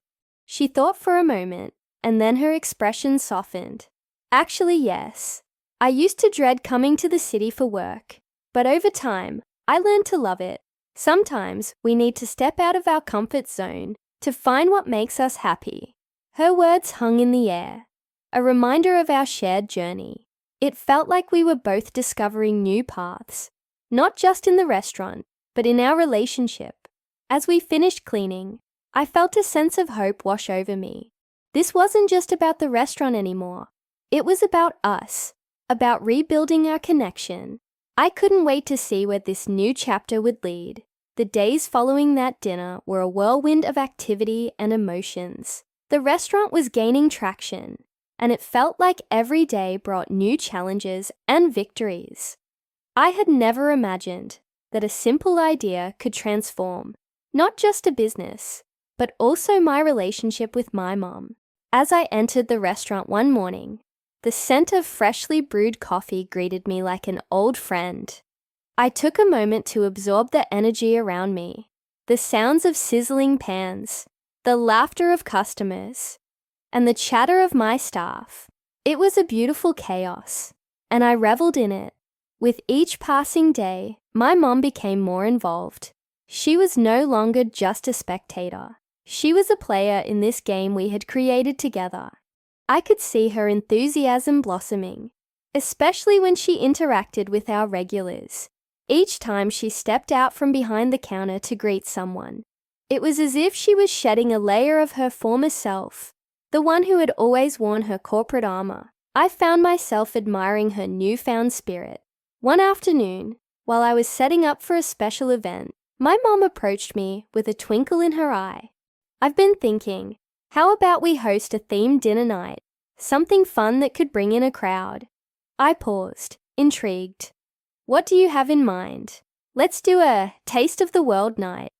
She thought for a moment, and then her expression softened. Actually, yes. I used to dread coming to the city for work, but over time, I learned to love it. Sometimes we need to step out of our comfort zone to find what makes us happy. Her words hung in the air, a reminder of our shared journey. It felt like we were both discovering new paths, not just in the restaurant, but in our relationship. As we finished cleaning, I felt a sense of hope wash over me. This wasn't just about the restaurant anymore. It was about us, about rebuilding our connection. I couldn't wait to see where this new chapter would lead. The days following that dinner were a whirlwind of activity and emotions. The restaurant was gaining traction, and it felt like every day brought new challenges and victories. I had never imagined that a simple idea could transform not just a business, but also my relationship with my mom. As I entered the restaurant one morning, the scent of freshly brewed coffee greeted me like an old friend. I took a moment to absorb the energy around me, the sounds of sizzling pans, the laughter of customers, and the chatter of my staff. It was a beautiful chaos, and I reveled in it. With each passing day, my mom became more involved. She was no longer just a spectator. She was a player in this game we had created together. I could see her enthusiasm blossoming, especially when she interacted with our regulars. Each time she stepped out from behind the counter to greet someone, it was as if she was shedding a layer of her former self, the one who had always worn her corporate armor. I found myself admiring her newfound spirit. One afternoon, While I was setting up for a special event, my mom approached me with a twinkle in her eye. "I've been thinking, how about we host a themed dinner night? Something fun that could bring in a crowd." I paused, intrigued. "What do you have in mind?" "Let's do a Taste of the World night.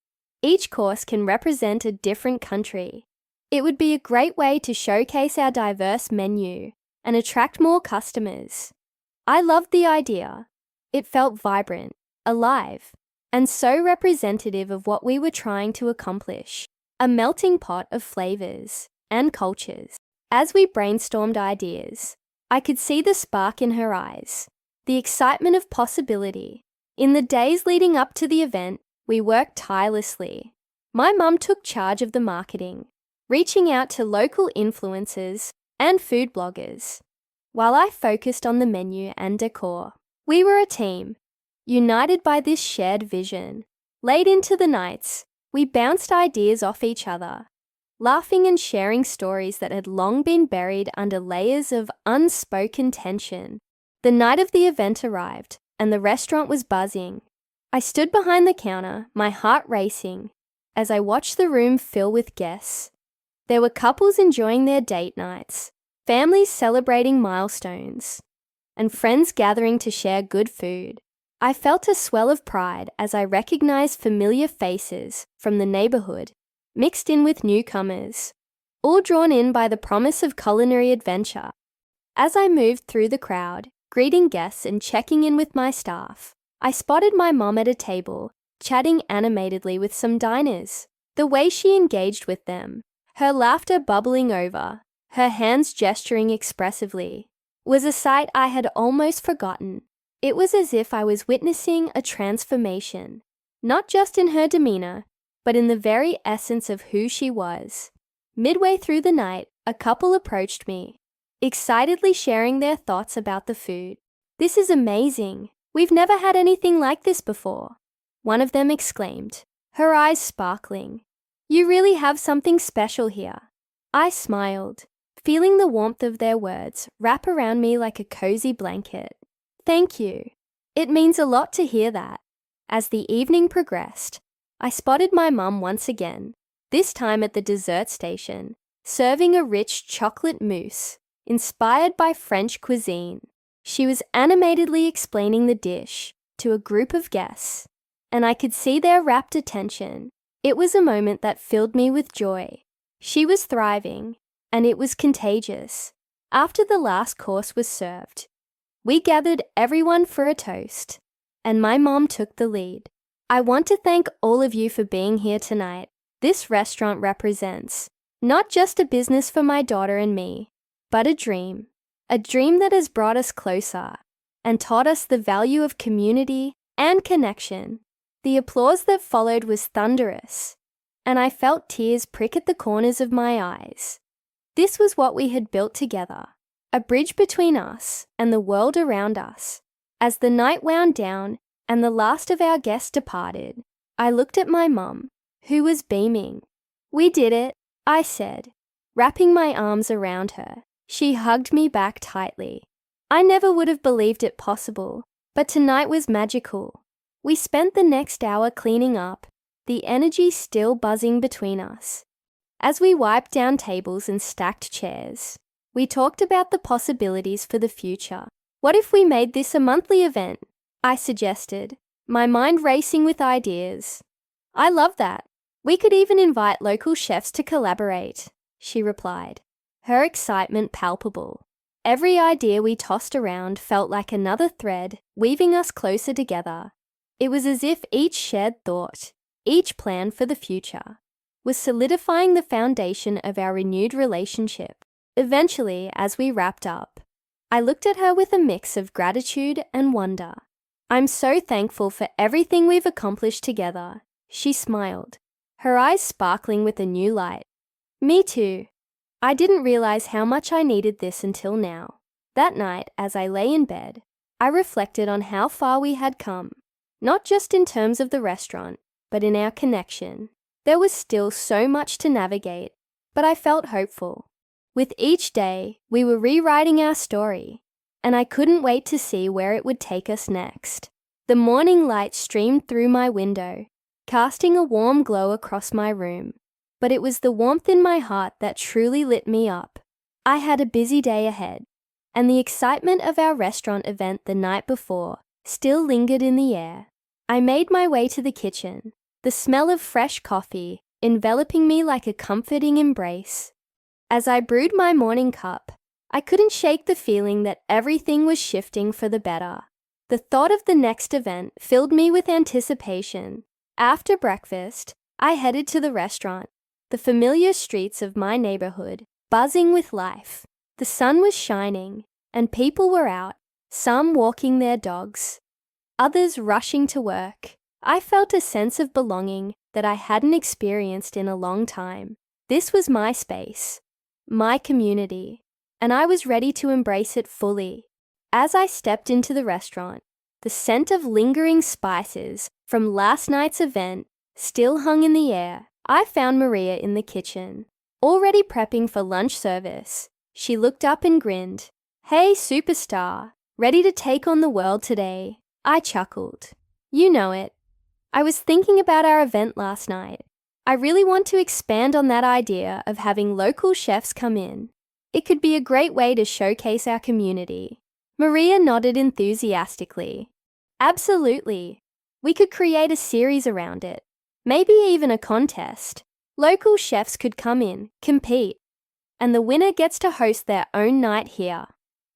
Each course can represent a different country. It would be a great way to showcase our diverse menu and attract more customers." I loved the idea. It felt vibrant, alive, and so representative of what we were trying to accomplish, a melting pot of flavors and cultures. As we brainstormed ideas, I could see the spark in her eyes, the excitement of possibility. In the days leading up to the event, we worked tirelessly. My mum took charge of the marketing, reaching out to local influencers and food bloggers, while I focused on the menu and decor. We were a team, united by this shared vision. Late into the nights, we bounced ideas off each other, laughing and sharing stories that had long been buried under layers of unspoken tension. The night of the event arrived, and the restaurant was buzzing. I stood behind the counter, my heart racing, as I watched the room fill with guests. There were couples enjoying their date nights, families celebrating milestones, and friends gathering to share good food. I felt a swell of pride as I recognized familiar faces from the neighborhood, mixed in with newcomers, all drawn in by the promise of culinary adventure. As I moved through the crowd, greeting guests and checking in with my staff, I spotted my mom at a table, chatting animatedly with some diners. The way she engaged with them, her laughter bubbling over, her hands gesturing expressively, was a sight I had almost forgotten. It was as if I was witnessing a transformation, not just in her demeanor, but in the very essence of who she was. Midway through the night, a couple approached me, excitedly sharing their thoughts about the food. "This is amazing. We've never had anything like this before," one of them exclaimed, her eyes sparkling. "You really have something special here." I smiled, feeling the warmth of their words wrap around me like a cozy blanket. "Thank you. It means a lot to hear that." As the evening progressed, I spotted my mum once again, this time at the dessert station, serving a rich chocolate mousse inspired by French cuisine. She was animatedly explaining the dish to a group of guests, and I could see their rapt attention. It was a moment that filled me with joy. She was thriving, and it was contagious. After the last course was served, we gathered everyone for a toast, and my mom took the lead. "I want to thank all of you for being here tonight. This restaurant represents not just a business for my daughter and me, but a dream that has brought us closer and taught us the value of community and connection." The applause that followed was thunderous, and I felt tears prick at the corners of my eyes. This was what we had built together, a bridge between us and the world around us. As the night wound down and the last of our guests departed, I looked at my mum, who was beaming. "We did it," I said, wrapping my arms around her. She hugged me back tightly. I never would have believed it possible, but tonight was magical. We spent the next hour cleaning up, the energy still buzzing between us. As we wiped down tables and stacked chairs, we talked about the possibilities for the future. "What if we made this a monthly event?" I suggested, my mind racing with ideas. "I love that. We could even invite local chefs to collaborate," she replied, her excitement palpable. Every idea we tossed around felt like another thread weaving us closer together. It was as if each shared thought, each plan for the future, was solidifying the foundation of our renewed relationship. Eventually, as we wrapped up, I looked at her with a mix of gratitude and wonder. "I'm so thankful for everything we've accomplished together," she smiled, her eyes sparkling with a new light. "Me too. I didn't realize how much I needed this until now." That night, as I lay in bed, I reflected on how far we had come, not just in terms of the restaurant, but in our connection. There was still so much to navigate, but I felt hopeful. With each day, we were rewriting our story, and I couldn't wait to see where it would take us next. The morning light streamed through my window, casting a warm glow across my room. But it was the warmth in my heart that truly lit me up. I had a busy day ahead, and the excitement of our restaurant event the night before still lingered in the air. I made my way to the kitchen, the smell of fresh coffee enveloping me like a comforting embrace. As I brewed my morning cup, I couldn't shake the feeling that everything was shifting for the better. The thought of the next event filled me with anticipation. After breakfast, I headed to the restaurant, the familiar streets of my neighborhood buzzing with life. The sun was shining, and people were out, some walking their dogs, others rushing to work. I felt a sense of belonging that I hadn't experienced in a long time. This was my space, my community, and I was ready to embrace it fully. As I stepped into the restaurant, the scent of lingering spices from last night's event still hung in the air. I found Maria in the kitchen, already prepping for lunch service. She looked up and grinned. "Hey, superstar, ready to take on the world today?" I chuckled. "You know it. I was thinking about our event last night. I really want to expand on that idea of having local chefs come in. It could be a great way to showcase our community." Maria nodded enthusiastically. "Absolutely. We could create a series around it. Maybe even a contest. Local chefs could come in, compete, and the winner gets to host their own night here."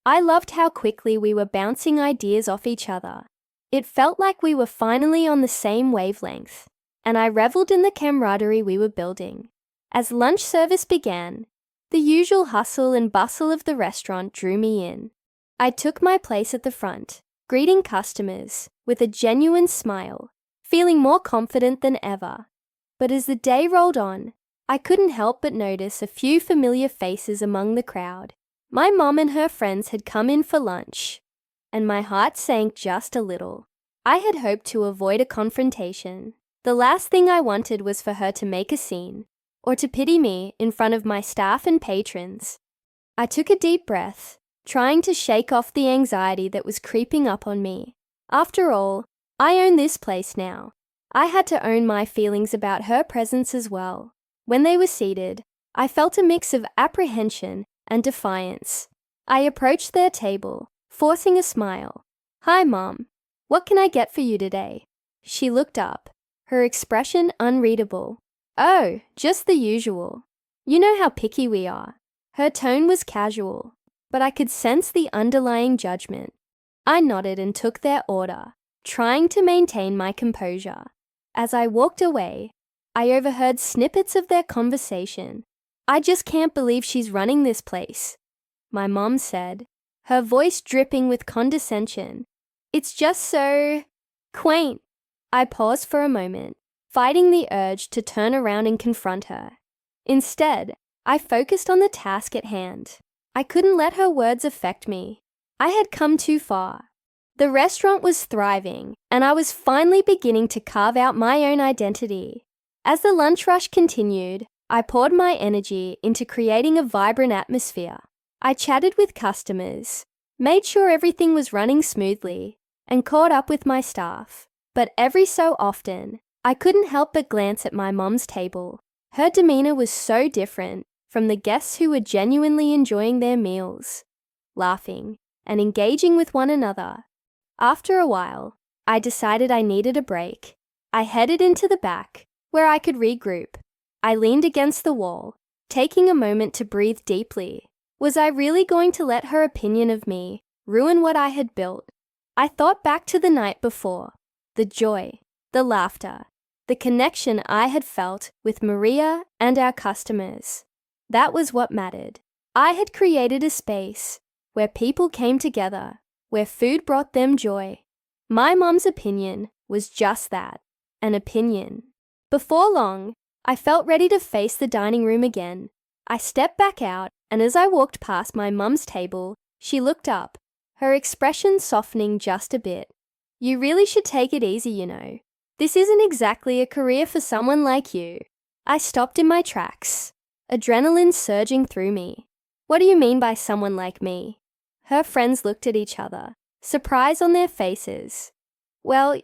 I loved how quickly we were bouncing ideas off each other. It felt like we were finally on the same wavelength, and I reveled in the camaraderie we were building. As lunch service began, the usual hustle and bustle of the restaurant drew me in. I took my place at the front, greeting customers with a genuine smile, feeling more confident than ever. But as the day rolled on, I couldn't help but notice a few familiar faces among the crowd. My mom and her friends had come in for lunch, and my heart sank just a little. I had hoped to avoid a confrontation. The last thing I wanted was for her to make a scene, or to pity me in front of my staff and patrons. I took a deep breath, trying to shake off the anxiety that was creeping up on me. After all, I own this place now. I had to own my feelings about her presence as well. When they were seated, I felt a mix of apprehension and defiance. I approached their table, forcing a smile. "Hi, Mom. What can I get for you today?" She looked up, her expression unreadable. "Oh, just the usual. You know how picky we are." Her tone was casual, but I could sense the underlying judgment. I nodded and took their order, trying to maintain my composure. As I walked away, I overheard snippets of their conversation. "I just can't believe she's running this place," my mom said, her voice dripping with condescension. "It's just so quaint." I paused for a moment, fighting the urge to turn around and confront her. Instead, I focused on the task at hand. I couldn't let her words affect me. I had come too far. The restaurant was thriving, and I was finally beginning to carve out my own identity. As the lunch rush continued, I poured my energy into creating a vibrant atmosphere. I chatted with customers, made sure everything was running smoothly, and caught up with my staff. But every so often, I couldn't help but glance at my mom's table. Her demeanor was so different from the guests who were genuinely enjoying their meals, laughing, and engaging with one another. After a while, I decided I needed a break. I headed into the back, where I could regroup. I leaned against the wall, taking a moment to breathe deeply. Was I really going to let her opinion of me ruin what I had built? I thought back to the night before, the joy, the laughter, the connection I had felt with Maria and our customers. That was what mattered. I had created a space where people came together, where food brought them joy. My mom's opinion was just that, an opinion. Before long, I felt ready to face the dining room again. I stepped back out, and as I walked past my mum's table, she looked up, her expression softening just a bit. "You really should take it easy, you know. This isn't exactly a career for someone like you." I stopped in my tracks, adrenaline surging through me. "What do you mean by someone like me?" Her friends looked at each other, surprise on their faces. Well,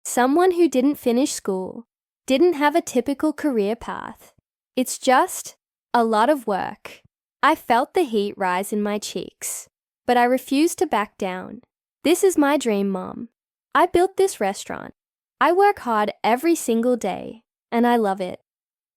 someone who didn't finish school, didn't have a typical career path. It's just a lot of work. I felt the heat rise in my cheeks, but I refused to back down. This is my dream, Mom. I built this restaurant. I work hard every single day, and I love it.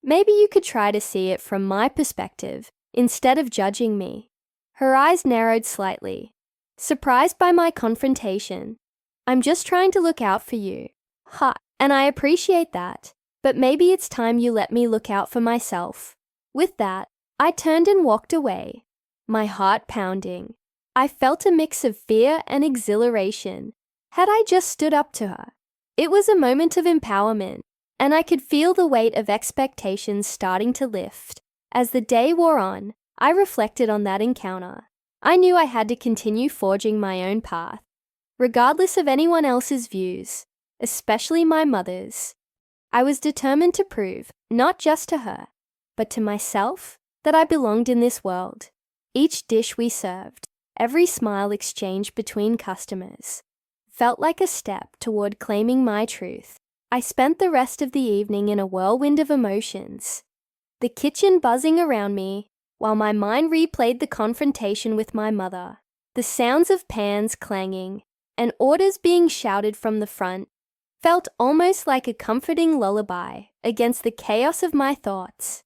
Maybe you could try to see it from my perspective instead of judging me. Her eyes narrowed slightly, surprised by my confrontation. I'm just trying to look out for you. Ha, and I appreciate that, but maybe it's time you let me look out for myself. With that, I turned and walked away, my heart pounding. I felt a mix of fear and exhilaration. Had I just stood up to her? It was a moment of empowerment, and I could feel the weight of expectations starting to lift. As the day wore on, I reflected on that encounter. I knew I had to continue forging my own path, regardless of anyone else's views, especially my mother's. I was determined to prove, not just to her, but to myself, that I belonged in this world. Each dish we served, every smile exchanged between customers, felt like a step toward claiming my truth. I spent the rest of the evening in a whirlwind of emotions, the kitchen buzzing around me, while my mind replayed the confrontation with my mother. The sounds of pans clanging and orders being shouted from the front felt almost like a comforting lullaby against the chaos of my thoughts.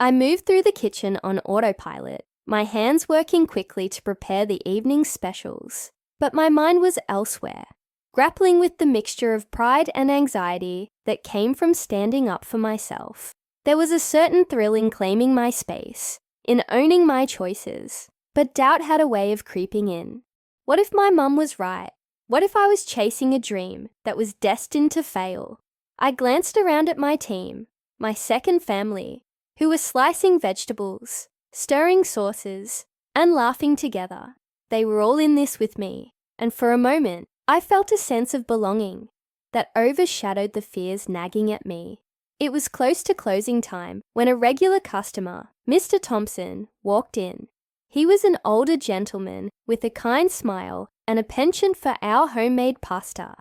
I moved through the kitchen on autopilot, my hands working quickly to prepare the evening's specials. But my mind was elsewhere, grappling with the mixture of pride and anxiety that came from standing up for myself. There was a certain thrill in claiming my space, in owning my choices, but doubt had a way of creeping in. What if my mum was right? What if I was chasing a dream that was destined to fail? I glanced around at my team, my second family, who were slicing vegetables, stirring sauces, and laughing together. They were all in this with me, and for a moment, I felt a sense of belonging that overshadowed the fears nagging at me. It was close to closing time when a regular customer, Mr. Thompson, walked in. He was an older gentleman with a kind smile and a penchant for our homemade pasta.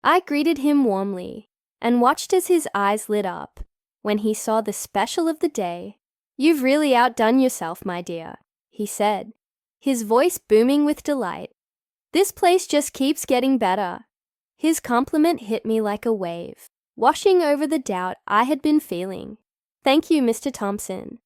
I greeted him warmly and watched as his eyes lit up when he saw the special of the day. "You've really outdone yourself, my dear," he said, his voice booming with delight. "This place just keeps getting better." His compliment hit me like a wave, washing over the doubt I had been feeling. "Thank you, Mr. Thompson.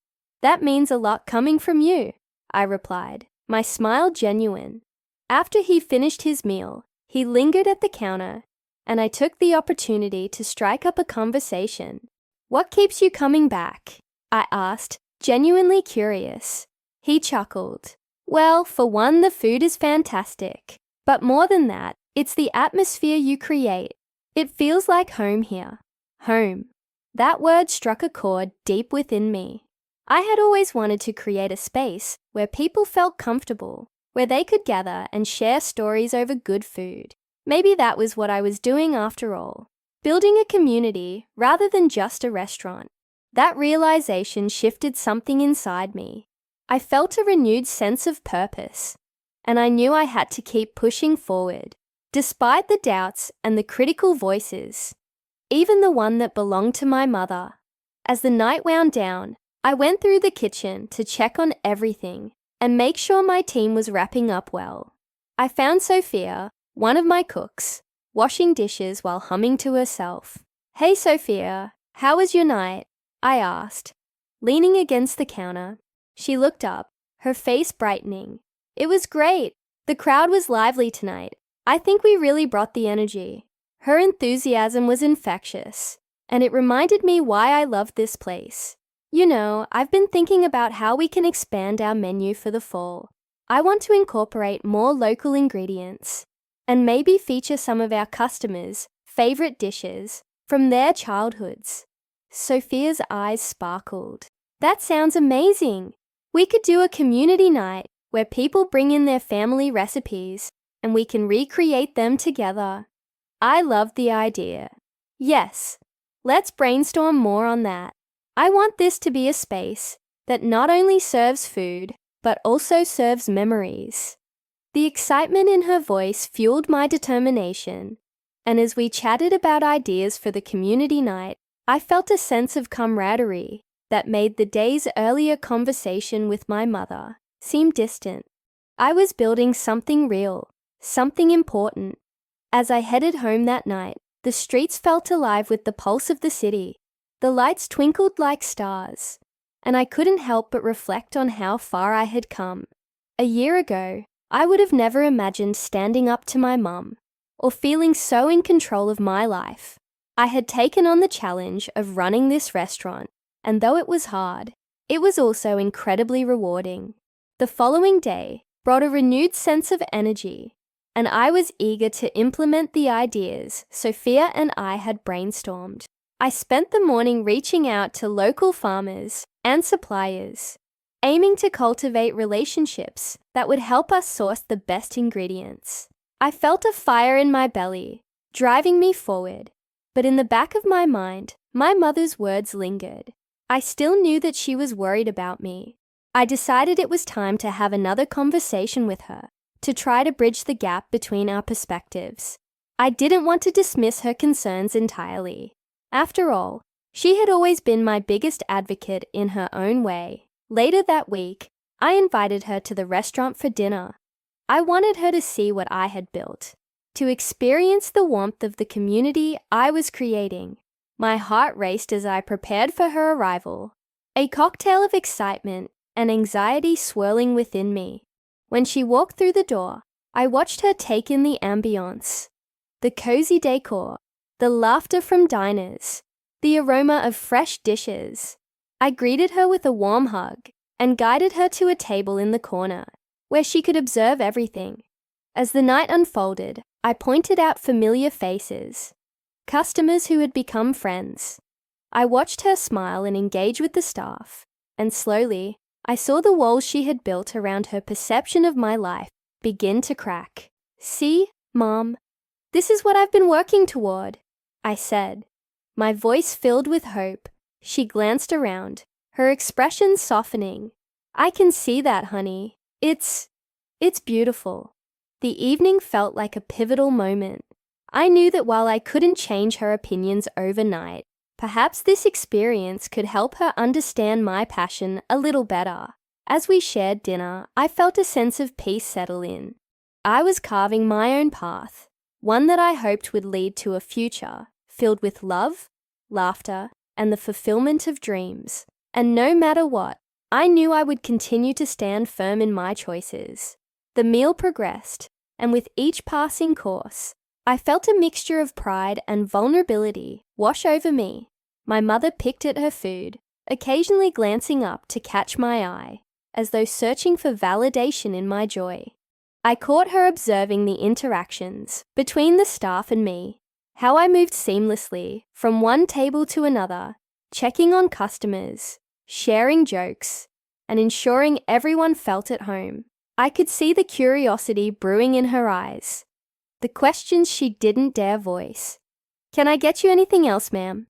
That means a lot coming from you," I replied, my smile genuine. After he finished his meal, he lingered at the counter, and I took the opportunity to strike up a conversation. "What keeps you coming back?" I asked, genuinely curious. He chuckled. "Well, for one, the food is fantastic. But more than that, it's the atmosphere you create. It feels like home here. Home." That word struck a chord deep within me. I had always wanted to create a space where people felt comfortable, where they could gather and share stories over good food. Maybe that was what I was doing after all, building a community rather than just a restaurant. That realization shifted something inside me. I felt a renewed sense of purpose, and I knew I had to keep pushing forward, despite the doubts and the critical voices, even the one that belonged to my mother. As the night wound down, I went through the kitchen to check on everything and make sure my team was wrapping up well. I found Sophia, one of my cooks, washing dishes while humming to herself. "Hey Sophia, how was your night?" I asked, leaning against the counter. She looked up, her face brightening. "It was great. The crowd was lively tonight. I think we really brought the energy." Her enthusiasm was infectious, and it reminded me why I loved this place. I've been thinking about how we can expand our menu for the fall. I want to incorporate more local ingredients and maybe feature some of our customers' favorite dishes from their childhoods. Sophia's eyes sparkled. "That sounds amazing. We could do a community night where people bring in their family recipes and we can recreate them together." I loved the idea. "Yes, let's brainstorm more on that. I want this to be a space that not only serves food, but also serves memories." The excitement in her voice fueled my determination. And as we chatted about ideas for the community night, I felt a sense of camaraderie that made the day's earlier conversation with my mother seem distant. I was building something real, something important. As I headed home that night, the streets felt alive with the pulse of the city. The lights twinkled like stars, and I couldn't help but reflect on how far I had come. A year ago, I would have never imagined standing up to my mum or feeling so in control of my life. I had taken on the challenge of running this restaurant, and though it was hard, it was also incredibly rewarding. The following day brought a renewed sense of energy, and I was eager to implement the ideas Sophia and I had brainstormed. I spent the morning reaching out to local farmers and suppliers, aiming to cultivate relationships that would help us source the best ingredients. I felt a fire in my belly, driving me forward, but in the back of my mind, my mother's words lingered. I still knew that she was worried about me. I decided it was time to have another conversation with her, to try to bridge the gap between our perspectives. I didn't want to dismiss her concerns entirely. After all, she had always been my biggest advocate in her own way. Later that week, I invited her to the restaurant for dinner. I wanted her to see what I had built, to experience the warmth of the community I was creating. My heart raced as I prepared for her arrival, a cocktail of excitement and anxiety swirling within me. When she walked through the door, I watched her take in the ambiance, the cozy decor, the laughter from diners, the aroma of fresh dishes. I greeted her with a warm hug and guided her to a table in the corner where she could observe everything. As the night unfolded, I pointed out familiar faces, customers who had become friends. I watched her smile and engage with the staff, and slowly, I saw the walls she had built around her perception of my life begin to crack. "See, Mom, this is what I've been working toward," I said, my voice filled with hope. She glanced around, her expression softening. "I can see that, honey. It's beautiful." The evening felt like a pivotal moment. I knew that while I couldn't change her opinions overnight, perhaps this experience could help her understand my passion a little better. As we shared dinner, I felt a sense of peace settle in. I was carving my own path, one that I hoped would lead to a future filled with love, laughter, and the fulfillment of dreams. And no matter what, I knew I would continue to stand firm in my choices. The meal progressed, and with each passing course, I felt a mixture of pride and vulnerability wash over me. My mother picked at her food, occasionally glancing up to catch my eye, as though searching for validation in my joy. I caught her observing the interactions between the staff and me, how I moved seamlessly from one table to another, checking on customers, sharing jokes, and ensuring everyone felt at home. I could see the curiosity brewing in her eyes, the questions she didn't dare voice. "Can I get you anything else, ma'am?"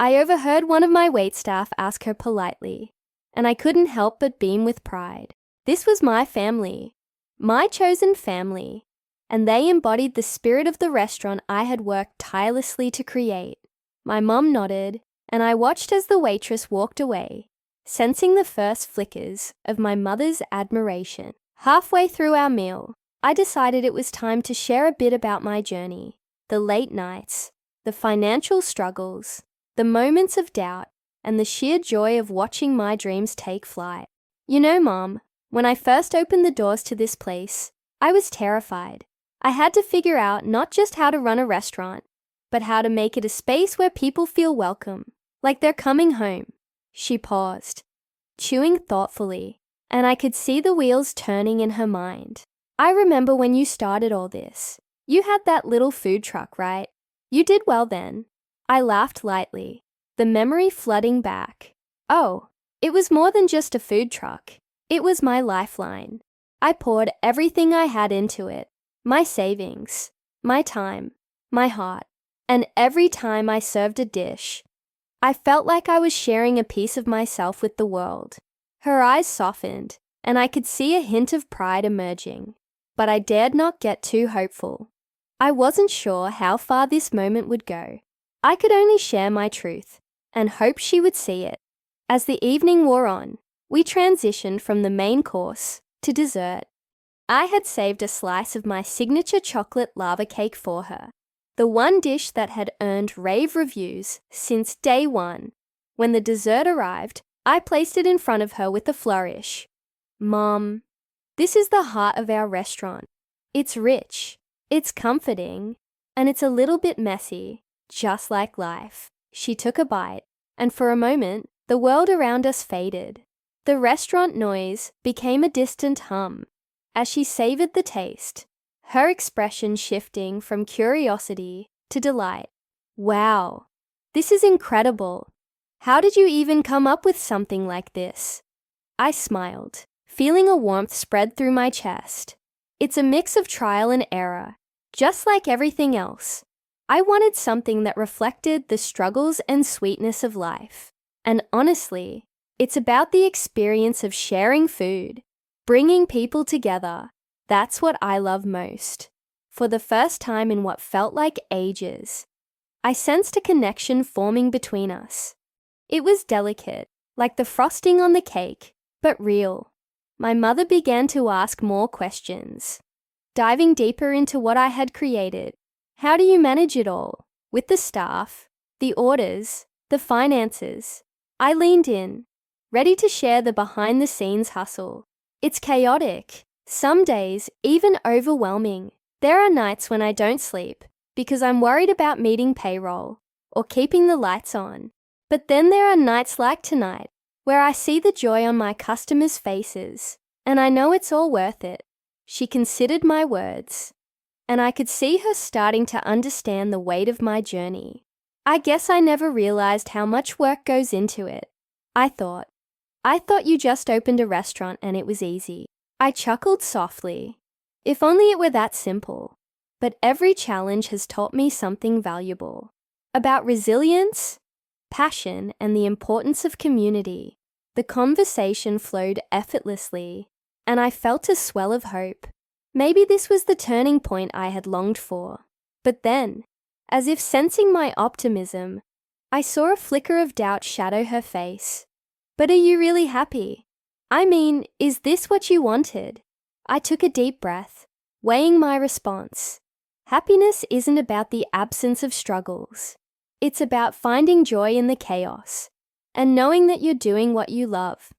I overheard one of my waitstaff ask her politely, and I couldn't help but beam with pride. This was my family, my chosen family, and they embodied the spirit of the restaurant I had worked tirelessly to create. My mum nodded, and I watched as the waitress walked away, sensing the first flickers of my mother's admiration. Halfway through our meal, I decided it was time to share a bit about my journey, the late nights, the financial struggles, the moments of doubt, and the sheer joy of watching my dreams take flight. "You know, Mom, when I first opened the doors to this place, I was terrified. I had to figure out not just how to run a restaurant, but how to make it a space where people feel welcome, like they're coming home." She paused, chewing thoughtfully, and I could see the wheels turning in her mind. "I remember when you started all this. You had that little food truck, right? You did well then." I laughed lightly, the memory flooding back. "Oh, it was more than just a food truck. It was my lifeline. I poured everything I had into it, my savings, my time, my heart, and every time I served a dish, I felt like I was sharing a piece of myself with the world." Her eyes softened, and I could see a hint of pride emerging, but I dared not get too hopeful. I wasn't sure how far this moment would go. I could only share my truth and hope she would see it. As the evening wore on, we transitioned from the main course to dessert. I had saved a slice of my signature chocolate lava cake for her, the one dish that had earned rave reviews since day one. When the dessert arrived, I placed it in front of her with a flourish. "Mom, this is the heart of our restaurant. It's rich, it's comforting, and it's a little bit messy, just like life." She took a bite, and for a moment, the world around us faded. The restaurant noise became a distant hum. As she savored the taste, her expression shifting from curiosity to delight. "Wow, this is incredible. How did you even come up with something like this?" I smiled, feeling a warmth spread through my chest. It's a mix of trial and error, just like everything else. I wanted something that reflected the struggles and sweetness of life. And honestly, it's about the experience of sharing food, bringing people together. That's what I love most. For the first time in what felt like ages, I sensed a connection forming between us. It was delicate, like the frosting on the cake, but real. My mother began to ask more questions, diving deeper into what I had created. "How do you manage it all? With the staff, the orders, the finances?" I leaned in, ready to share the behind-the-scenes hustle. It's chaotic, some days even overwhelming. There are nights when I don't sleep because I'm worried about meeting payroll or keeping the lights on. But then there are nights like tonight where I see the joy on my customers' faces, and I know it's all worth it. She considered my words, and I could see her starting to understand the weight of my journey. "I guess I never realized how much work goes into it." I thought you just opened a restaurant and it was easy." I chuckled softly. If only it were that simple. But every challenge has taught me something valuable. About resilience, passion, and the importance of community. The conversation flowed effortlessly, and I felt a swell of hope. Maybe this was the turning point I had longed for. But then, as if sensing my optimism, I saw a flicker of doubt shadow her face. "But are you really happy? I mean, is this what you wanted?" I took a deep breath, weighing my response. Happiness isn't about the absence of struggles. It's about finding joy in the chaos and knowing that you're doing what you love.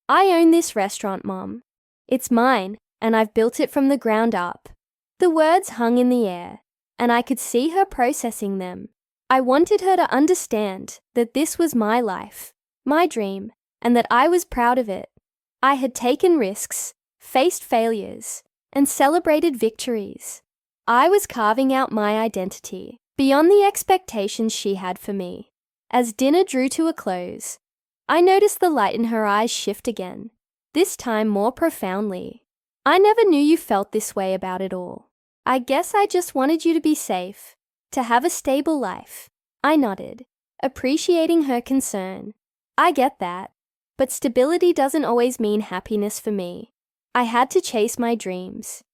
"I own this restaurant, Mom. It's mine, and I've built it from the ground up." The words hung in the air, and I could see her processing them. I wanted her to understand that this was my life, my dream, and that I was proud of it. I had taken risks, faced failures, and celebrated victories. I was carving out my identity beyond the expectations she had for me. As dinner drew to a close, I noticed the light in her eyes shift again, this time more profoundly. "I never knew you felt this way about it all. I guess I just wanted you to be safe, to have a stable life." I nodded, appreciating her concern. "I get that, but stability doesn't always mean happiness for me. I had to chase my dreams,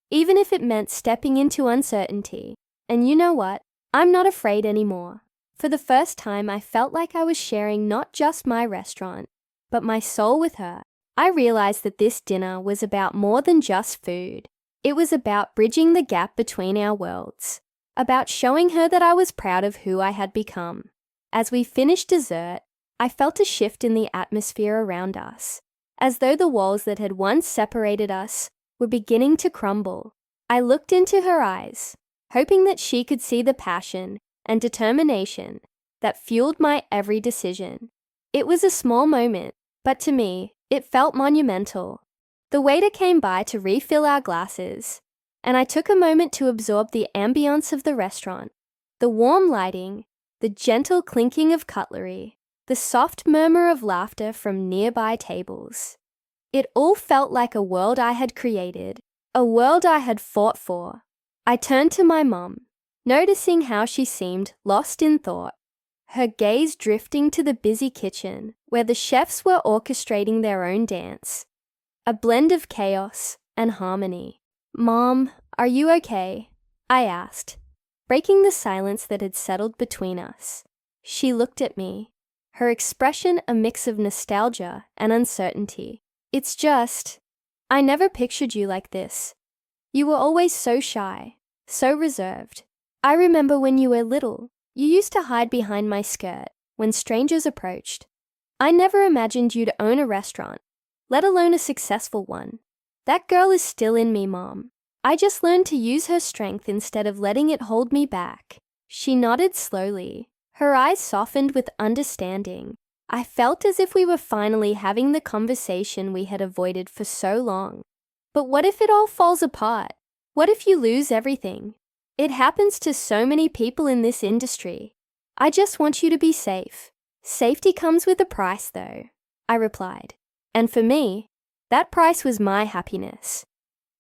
even if it meant stepping into uncertainty. And you know what? I'm not afraid anymore." For the first time, I felt like I was sharing not just my restaurant, but my soul with her. I realized that this dinner was about more than just food. It was about bridging the gap between our worlds, about showing her that I was proud of who I had become. As we finished dessert, I felt a shift in the atmosphere around us, as though the walls that had once separated us were beginning to crumble. I looked into her eyes, hoping that she could see the passion and determination that fueled my every decision. It was a small moment, but to me, it felt monumental. The waiter came by to refill our glasses, and I took a moment to absorb the ambience of the restaurant. The warm lighting, the gentle clinking of cutlery, the soft murmur of laughter from nearby tables. It all felt like a world I had created, a world I had fought for. I turned to my mom, noticing how she seemed lost in thought, her gaze drifting to the busy kitchen where the chefs were orchestrating their own dance, a blend of chaos and harmony. "Mom, are you okay?" I asked, breaking the silence that had settled between us. She looked at me, her expression a mix of nostalgia and uncertainty. It's just, I never pictured you like this. You were always so shy, so reserved. I remember when you were little, you used to hide behind my skirt when strangers approached. I never imagined you'd own a restaurant, let alone a successful one. That girl is still in me, Mom. I just learned to use her strength instead of letting it hold me back. She nodded slowly, her eyes softened with understanding. I felt as if we were finally having the conversation we had avoided for so long. But what if it all falls apart? What if you lose everything? It happens to so many people in this industry. I just want you to be safe. Safety comes with a price, though, I replied. And for me, that price was my happiness.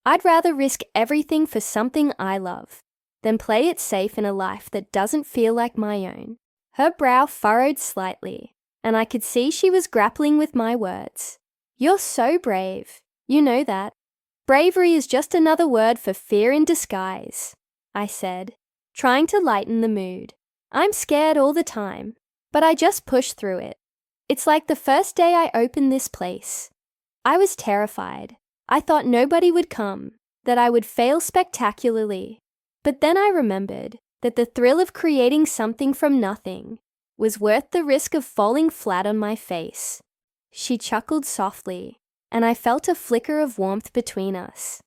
I'd rather risk everything for something I love than play it safe in a life that doesn't feel like my own. Her brow furrowed slightly, and I could see she was grappling with my words. You're so brave. You know that. Bravery is just another word for fear in disguise, I said, trying to lighten the mood. I'm scared all the time, but I just push through it. It's like the first day I opened this place. I was terrified. I thought nobody would come, that I would fail spectacularly. But then I remembered that the thrill of creating something from nothing was worth the risk of falling flat on my face. She chuckled softly, and I felt a flicker of warmth between us.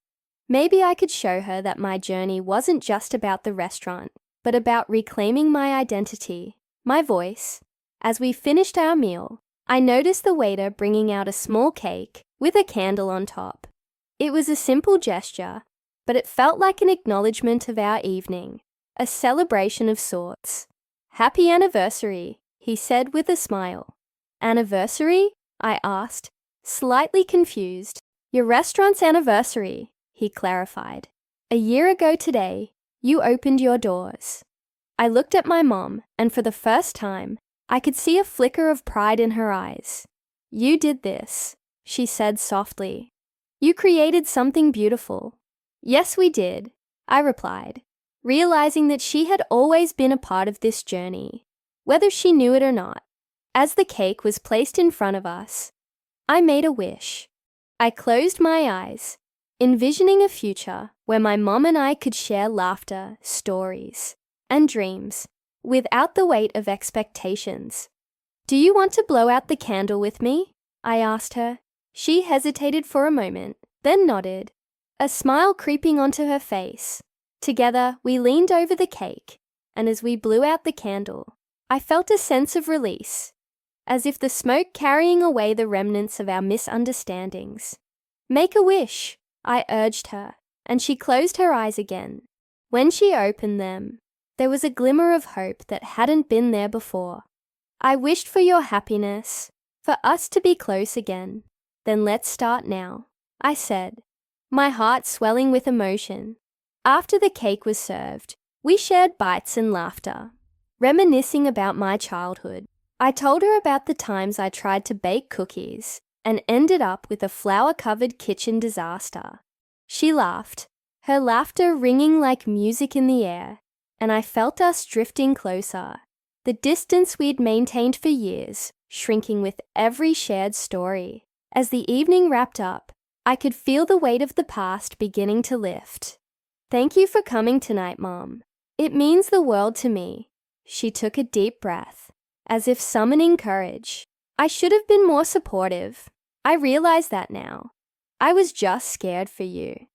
Maybe I could show her that my journey wasn't just about the restaurant, but about reclaiming my identity, my voice. As we finished our meal, I noticed the waiter bringing out a small cake with a candle on top. It was a simple gesture, but it felt like an acknowledgement of our evening, a celebration of sorts. Happy anniversary, he said with a smile. Anniversary? I asked, slightly confused. Your restaurant's anniversary, he clarified. A year ago today, you opened your doors. I looked at my mom, and for the first time, I could see a flicker of pride in her eyes. You did this, she said softly. You created something beautiful. Yes, we did, I replied, realizing that she had always been a part of this journey, whether she knew it or not. As the cake was placed in front of us, I made a wish. I closed my eyes, envisioning a future where my mom and I could share laughter, stories, and dreams without the weight of expectations. Do you want to blow out the candle with me? I asked her. She hesitated for a moment, then nodded, a smile creeping onto her face. Together, we leaned over the cake, and as we blew out the candle, I felt a sense of release, as if the smoke carrying away the remnants of our misunderstandings. Make a wish, I urged her, and she closed her eyes again. When she opened them, there was a glimmer of hope that hadn't been there before. I wished for your happiness, for us to be close again. Then let's start now, I said, my heart swelling with emotion. After the cake was served, we shared bites and laughter, reminiscing about my childhood. I told her about the times I tried to bake cookies and ended up with a flour-covered kitchen disaster. She laughed, her laughter ringing like music in the air, and I felt us drifting closer, the distance we'd maintained for years shrinking with every shared story. As the evening wrapped up, I could feel the weight of the past beginning to lift. Thank you for coming tonight, Mom. It means the world to me. She took a deep breath, as if summoning courage. I should have been more supportive. I realize that now. I was just scared for you.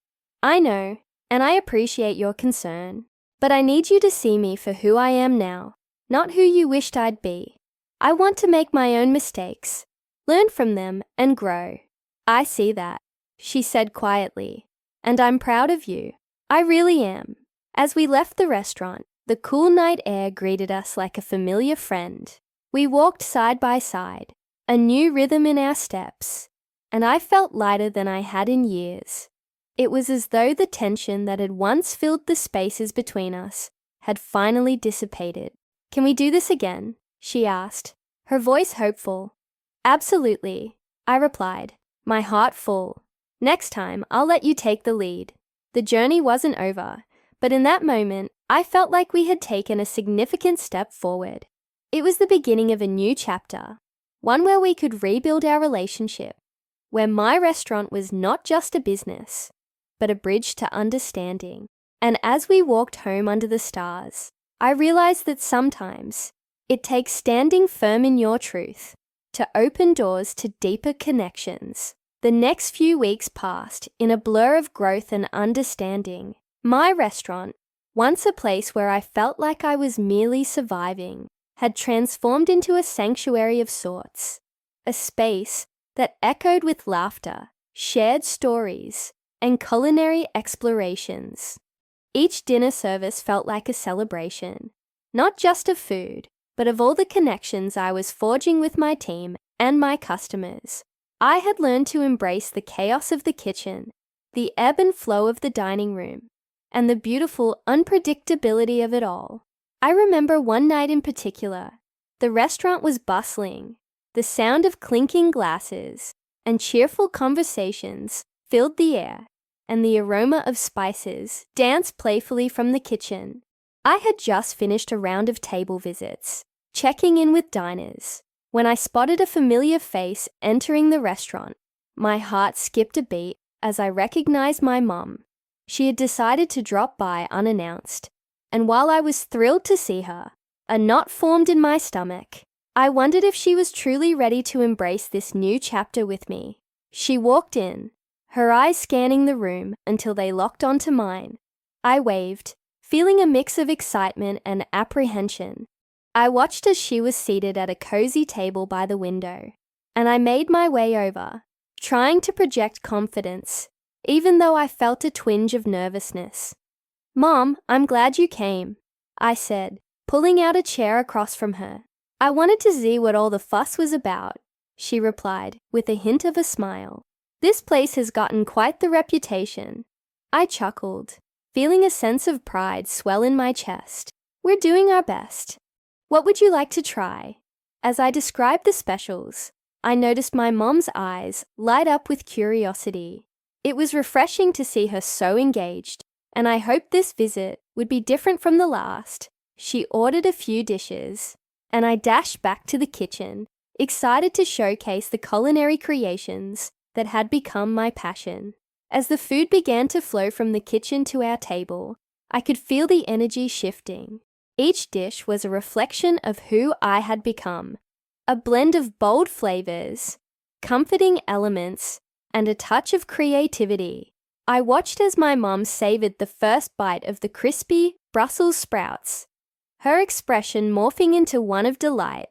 I know, and I appreciate your concern. But I need you to see me for who I am now, not who you wished I'd be. I want to make my own mistakes, learn from them, and grow. I see that, she said quietly, and I'm proud of you. I really am. As we left the restaurant, the cool night air greeted us like a familiar friend. We walked side by side, a new rhythm in our steps, and I felt lighter than I had in years. It was as though the tension that had once filled the spaces between us had finally dissipated. Can we do this again? She asked, her voice hopeful. Absolutely, I replied, my heart full. Next time, I'll let you take the lead. The journey wasn't over, But in that moment, I felt like we had taken a significant step forward. It was the beginning of a new chapter, one where we could rebuild our relationship, where my restaurant was not just a business, but a bridge to understanding. And as we walked home under the stars, I realized that sometimes it takes standing firm in your truth to open doors to deeper connections. The next few weeks passed in a blur of growth and understanding. My restaurant, once a place where I felt like I was merely surviving, had transformed into a sanctuary of sorts, a space that echoed with laughter, shared stories, and culinary explorations. Each dinner service felt like a celebration, not just of food, but of all the connections I was forging with my team and my customers. I had learned to embrace the chaos of the kitchen, the ebb and flow of the dining room, and the beautiful unpredictability of it all. I remember one night in particular. The restaurant was bustling. The sound of clinking glasses and cheerful conversations filled the air, and the aroma of spices danced playfully from the kitchen. I had just finished a round of table visits, checking in with diners, when I spotted a familiar face entering the restaurant. My heart skipped a beat as I recognized my mom. She had decided to drop by unannounced, and while I was thrilled to see her, a knot formed in my stomach. I wondered if she was truly ready to embrace this new chapter with me. She walked in, her eyes scanning the room until they locked onto mine. I waved, feeling a mix of excitement and apprehension. I watched as she was seated at a cozy table by the window, and I made my way over, trying to project confidence, even though I felt a twinge of nervousness. "Mom, I'm glad you came," I said, pulling out a chair across from her. "I wanted to see what all the fuss was about," she replied, with a hint of a smile. "This place has gotten quite the reputation." I chuckled, feeling a sense of pride swell in my chest. "We're doing our best. What would you like to try?" As I described the specials, I noticed my mom's eyes light up with curiosity. It was refreshing to see her so engaged, and I hoped this visit would be different from the last. She ordered a few dishes, and I dashed back to the kitchen, excited to showcase the culinary creations that had become my passion. As the food began to flow from the kitchen to our table, I could feel the energy shifting. Each dish was a reflection of who I had become, a blend of bold flavors, comforting elements, and a touch of creativity. I watched as my mom savored the first bite of the crispy Brussels sprouts, her expression morphing into one of delight.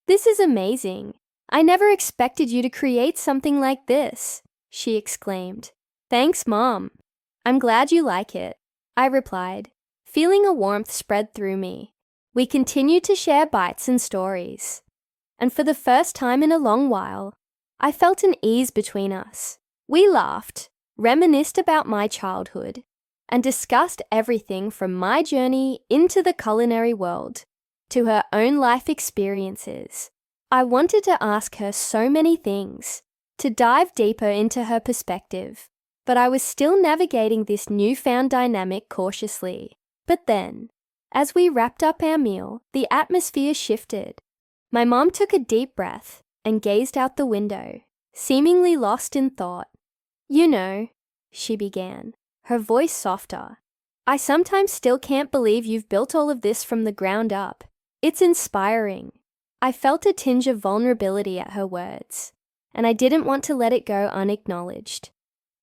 "This is amazing. I never expected you to create something like this," she exclaimed. "Thanks, Mom. I'm glad you like it," I replied, feeling a warmth spread through me. We continued to share bites and stories, and for the first time in a long while, I felt an ease between us. We laughed, reminisced about my childhood, and discussed everything from my journey into the culinary world to her own life experiences. I wanted to ask her so many things, to dive deeper into her perspective, but I was still navigating this newfound dynamic cautiously. But then, as we wrapped up our meal, the atmosphere shifted. My mom took a deep breath and gazed out the window, seemingly lost in thought. "You know," she began, her voice softer, "I sometimes still can't believe you've built all of this from the ground up. It's inspiring." I felt a tinge of vulnerability at her words, and I didn't want to let it go unacknowledged.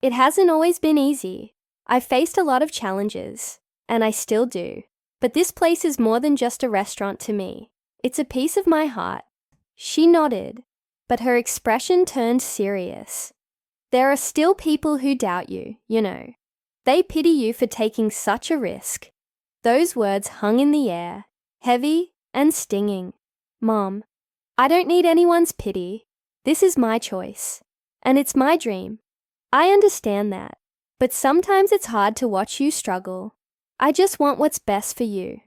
It hasn't always been easy. I've faced a lot of challenges, and I still do. But this place is more than just a restaurant to me. It's a piece of my heart. She nodded, but her expression turned serious. "There are still people who doubt you, you know. They pity you for taking such a risk." Those words hung in the air, heavy and stinging. "Mom, I don't need anyone's pity. This is my choice, and it's my dream. I understand that, but sometimes it's hard to watch you struggle. I just want what's best for you."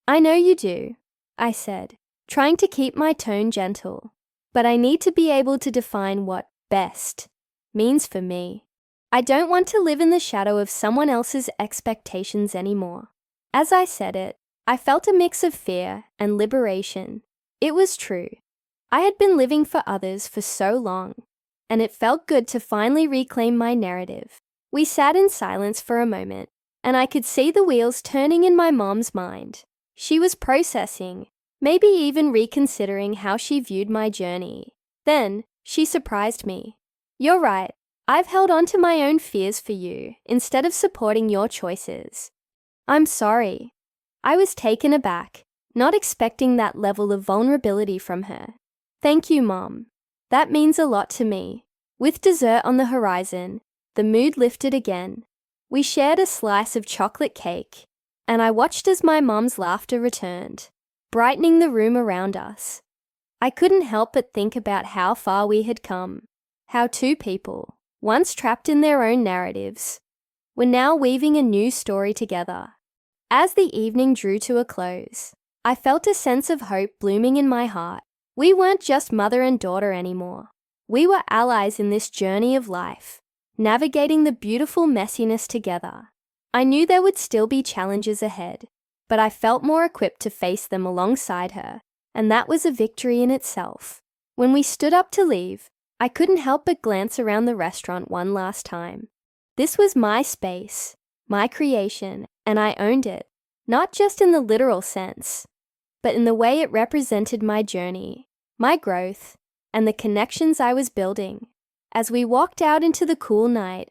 "I know you do," I said, trying to keep my tone gentle. "But I need to be able to define what best means for me." I don't want to live in the shadow of someone else's expectations anymore. As I said it, I felt a mix of fear and liberation. It was true. I had been living for others for so long, and it felt good to finally reclaim my narrative. We sat in silence for a moment, and I could see the wheels turning in my mom's mind. She was processing, maybe even reconsidering how she viewed my journey. Then, she surprised me. "You're right. I've held on to my own fears for you instead of supporting your choices. I'm sorry." I was taken aback, not expecting that level of vulnerability from her. "Thank you, Mom. That means a lot to me." With dessert on the horizon, the mood lifted again. We shared a slice of chocolate cake, and I watched as my mom's laughter returned, brightening the room around us. I couldn't help but think about how far we had come, how two people, once trapped in their own narratives, were now weaving a new story together. As the evening drew to a close, I felt a sense of hope blooming in my heart. We weren't just mother and daughter anymore. We were allies in this journey of life, navigating the beautiful messiness together. I knew there would still be challenges ahead, but I felt more equipped to face them alongside her, and that was a victory in itself. When we stood up to leave, I couldn't help but glance around the restaurant one last time. This was my space, my creation, and I owned it, not just in the literal sense, but in the way it represented my journey, my growth, and the connections I was building. As we walked out into the cool night,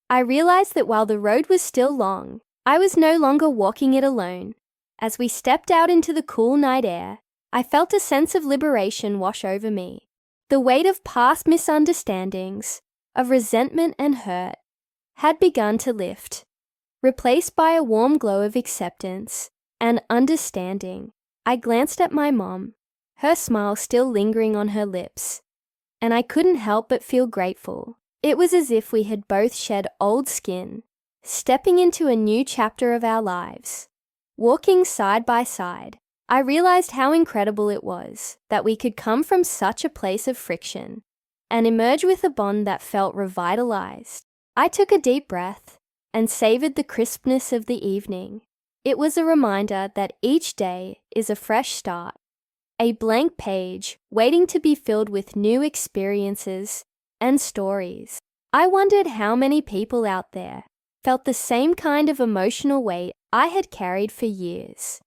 I realized that while the road was still long, I was no longer walking it alone. As we stepped out into the cool night air, I felt a sense of liberation wash over me. The weight of past misunderstandings, of resentment and hurt, had begun to lift, replaced by a warm glow of acceptance and understanding. I glanced at my mom, her smile still lingering on her lips, and I couldn't help but feel grateful. It was as if we had both shed old skin, stepping into a new chapter of our lives. Walking side by side, I realized how incredible it was that we could come from such a place of friction and emerge with a bond that felt revitalized. I took a deep breath and savored the crispness of the evening. It was a reminder that each day is a fresh start, a blank page waiting to be filled with new experiences and stories. I wondered how many people out there felt the same kind of emotional weight I had carried for years.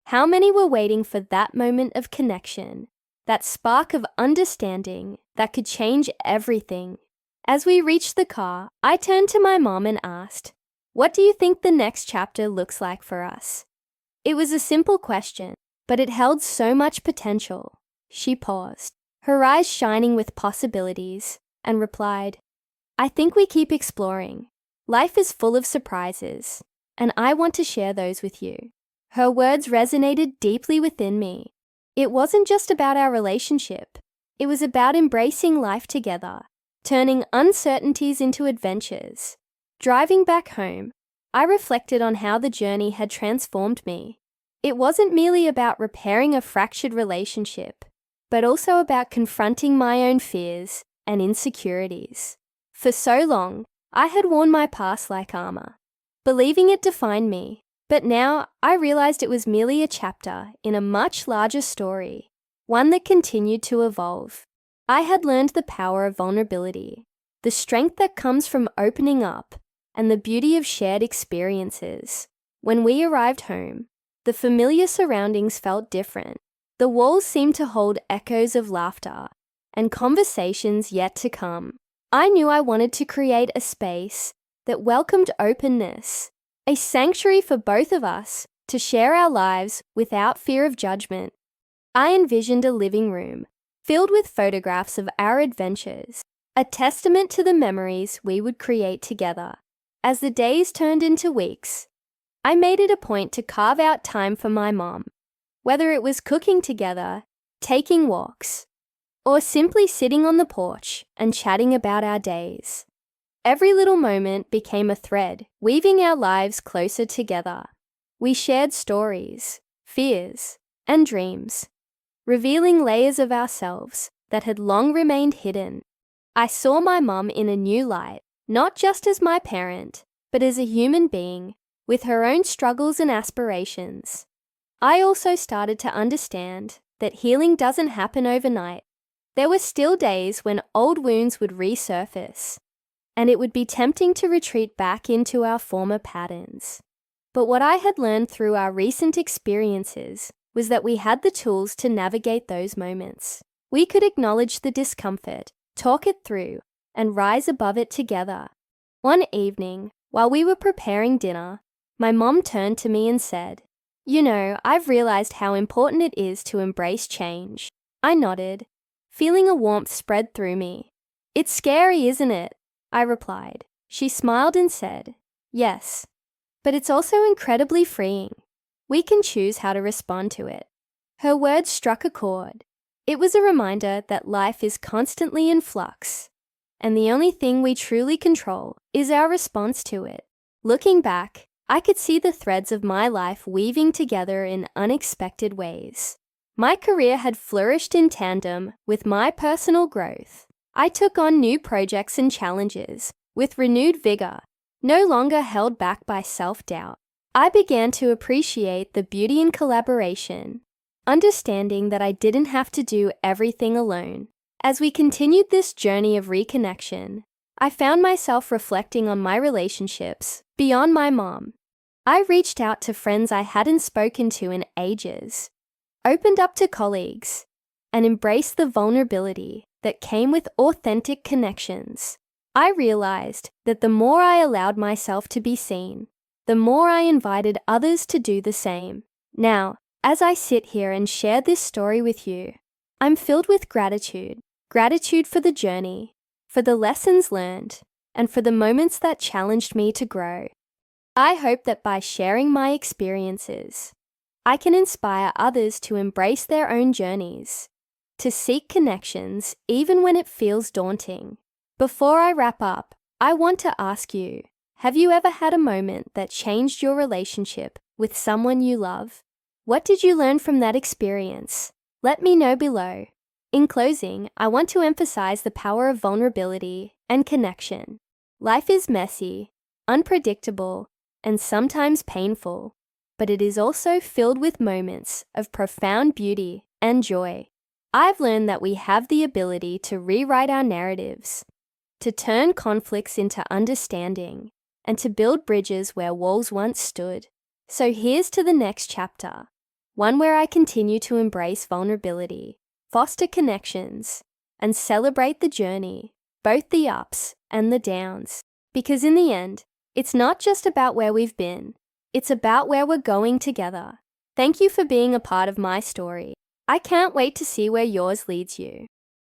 How many were waiting for that moment of connection, that spark of understanding that could change everything? As we reached the car, I turned to my mom and asked, "What do you think the next chapter looks like for us?" It was a simple question, but it held so much potential. She paused, her eyes shining with possibilities, and replied, "I think we keep exploring. Life is full of surprises, and I want to share those with you." Her words resonated deeply within me. It wasn't just about our relationship. It was about embracing life together, turning uncertainties into adventures. Driving back home, I reflected on how the journey had transformed me. It wasn't merely about repairing a fractured relationship, but also about confronting my own fears and insecurities. For so long, I had worn my past like armor, believing it defined me. But now I realized it was merely a chapter in a much larger story, one that continued to evolve. I had learned the power of vulnerability, the strength that comes from opening up, and the beauty of shared experiences. When we arrived home, the familiar surroundings felt different. The walls seemed to hold echoes of laughter and conversations yet to come. I knew I wanted to create a space that welcomed openness, a sanctuary for both of us to share our lives without fear of judgment. I envisioned a living room filled with photographs of our adventures, a testament to the memories we would create together. As the days turned into weeks, I made it a point to carve out time for my mom, whether it was cooking together, taking walks, or simply sitting on the porch and chatting about our days. Every little moment became a thread, weaving our lives closer together. We shared stories, fears, and dreams, revealing layers of ourselves that had long remained hidden. I saw my mum in a new light, not just as my parent, but as a human being with her own struggles and aspirations. I also started to understand that healing doesn't happen overnight. There were still days when old wounds would resurface, and it would be tempting to retreat back into our former patterns. But what I had learned through our recent experiences was that we had the tools to navigate those moments. We could acknowledge the discomfort, talk it through, and rise above it together. One evening, while we were preparing dinner, my mom turned to me and said, "You know, I've realized how important it is to embrace change." I nodded, feeling a warmth spread through me. "It's scary, isn't it?" I replied. She smiled and said, "Yes, but it's also incredibly freeing. We can choose how to respond to it." Her words struck a chord. It was a reminder that life is constantly in flux, and the only thing we truly control is our response to it. Looking back, I could see the threads of my life weaving together in unexpected ways. My career had flourished in tandem with my personal growth. I took on new projects and challenges with renewed vigor, no longer held back by self-doubt. I began to appreciate the beauty in collaboration, understanding that I didn't have to do everything alone. As we continued this journey of reconnection, I found myself reflecting on my relationships beyond my mom. I reached out to friends I hadn't spoken to in ages, opened up to colleagues, and embraced the vulnerability that came with authentic connections. I realized that the more I allowed myself to be seen, the more I invited others to do the same. Now, as I sit here and share this story with you, I'm filled with gratitude. Gratitude for the journey, for the lessons learned, and for the moments that challenged me to grow. I hope that by sharing my experiences, I can inspire others to embrace their own journeys, to seek connections even when it feels daunting. Before I wrap up, I want to ask you, have you ever had a moment that changed your relationship with someone you love? What did you learn from that experience? Let me know below. In closing, I want to emphasize the power of vulnerability and connection. Life is messy, unpredictable, and sometimes painful, but it is also filled with moments of profound beauty and joy. I've learned that we have the ability to rewrite our narratives, to turn conflicts into understanding, and to build bridges where walls once stood. So here's to the next chapter, one where I continue to embrace vulnerability, foster connections, and celebrate the journey, both the ups and the downs. Because in the end, it's not just about where we've been, it's about where we're going together. Thank you for being a part of my story. I can't wait to see where yours leads you.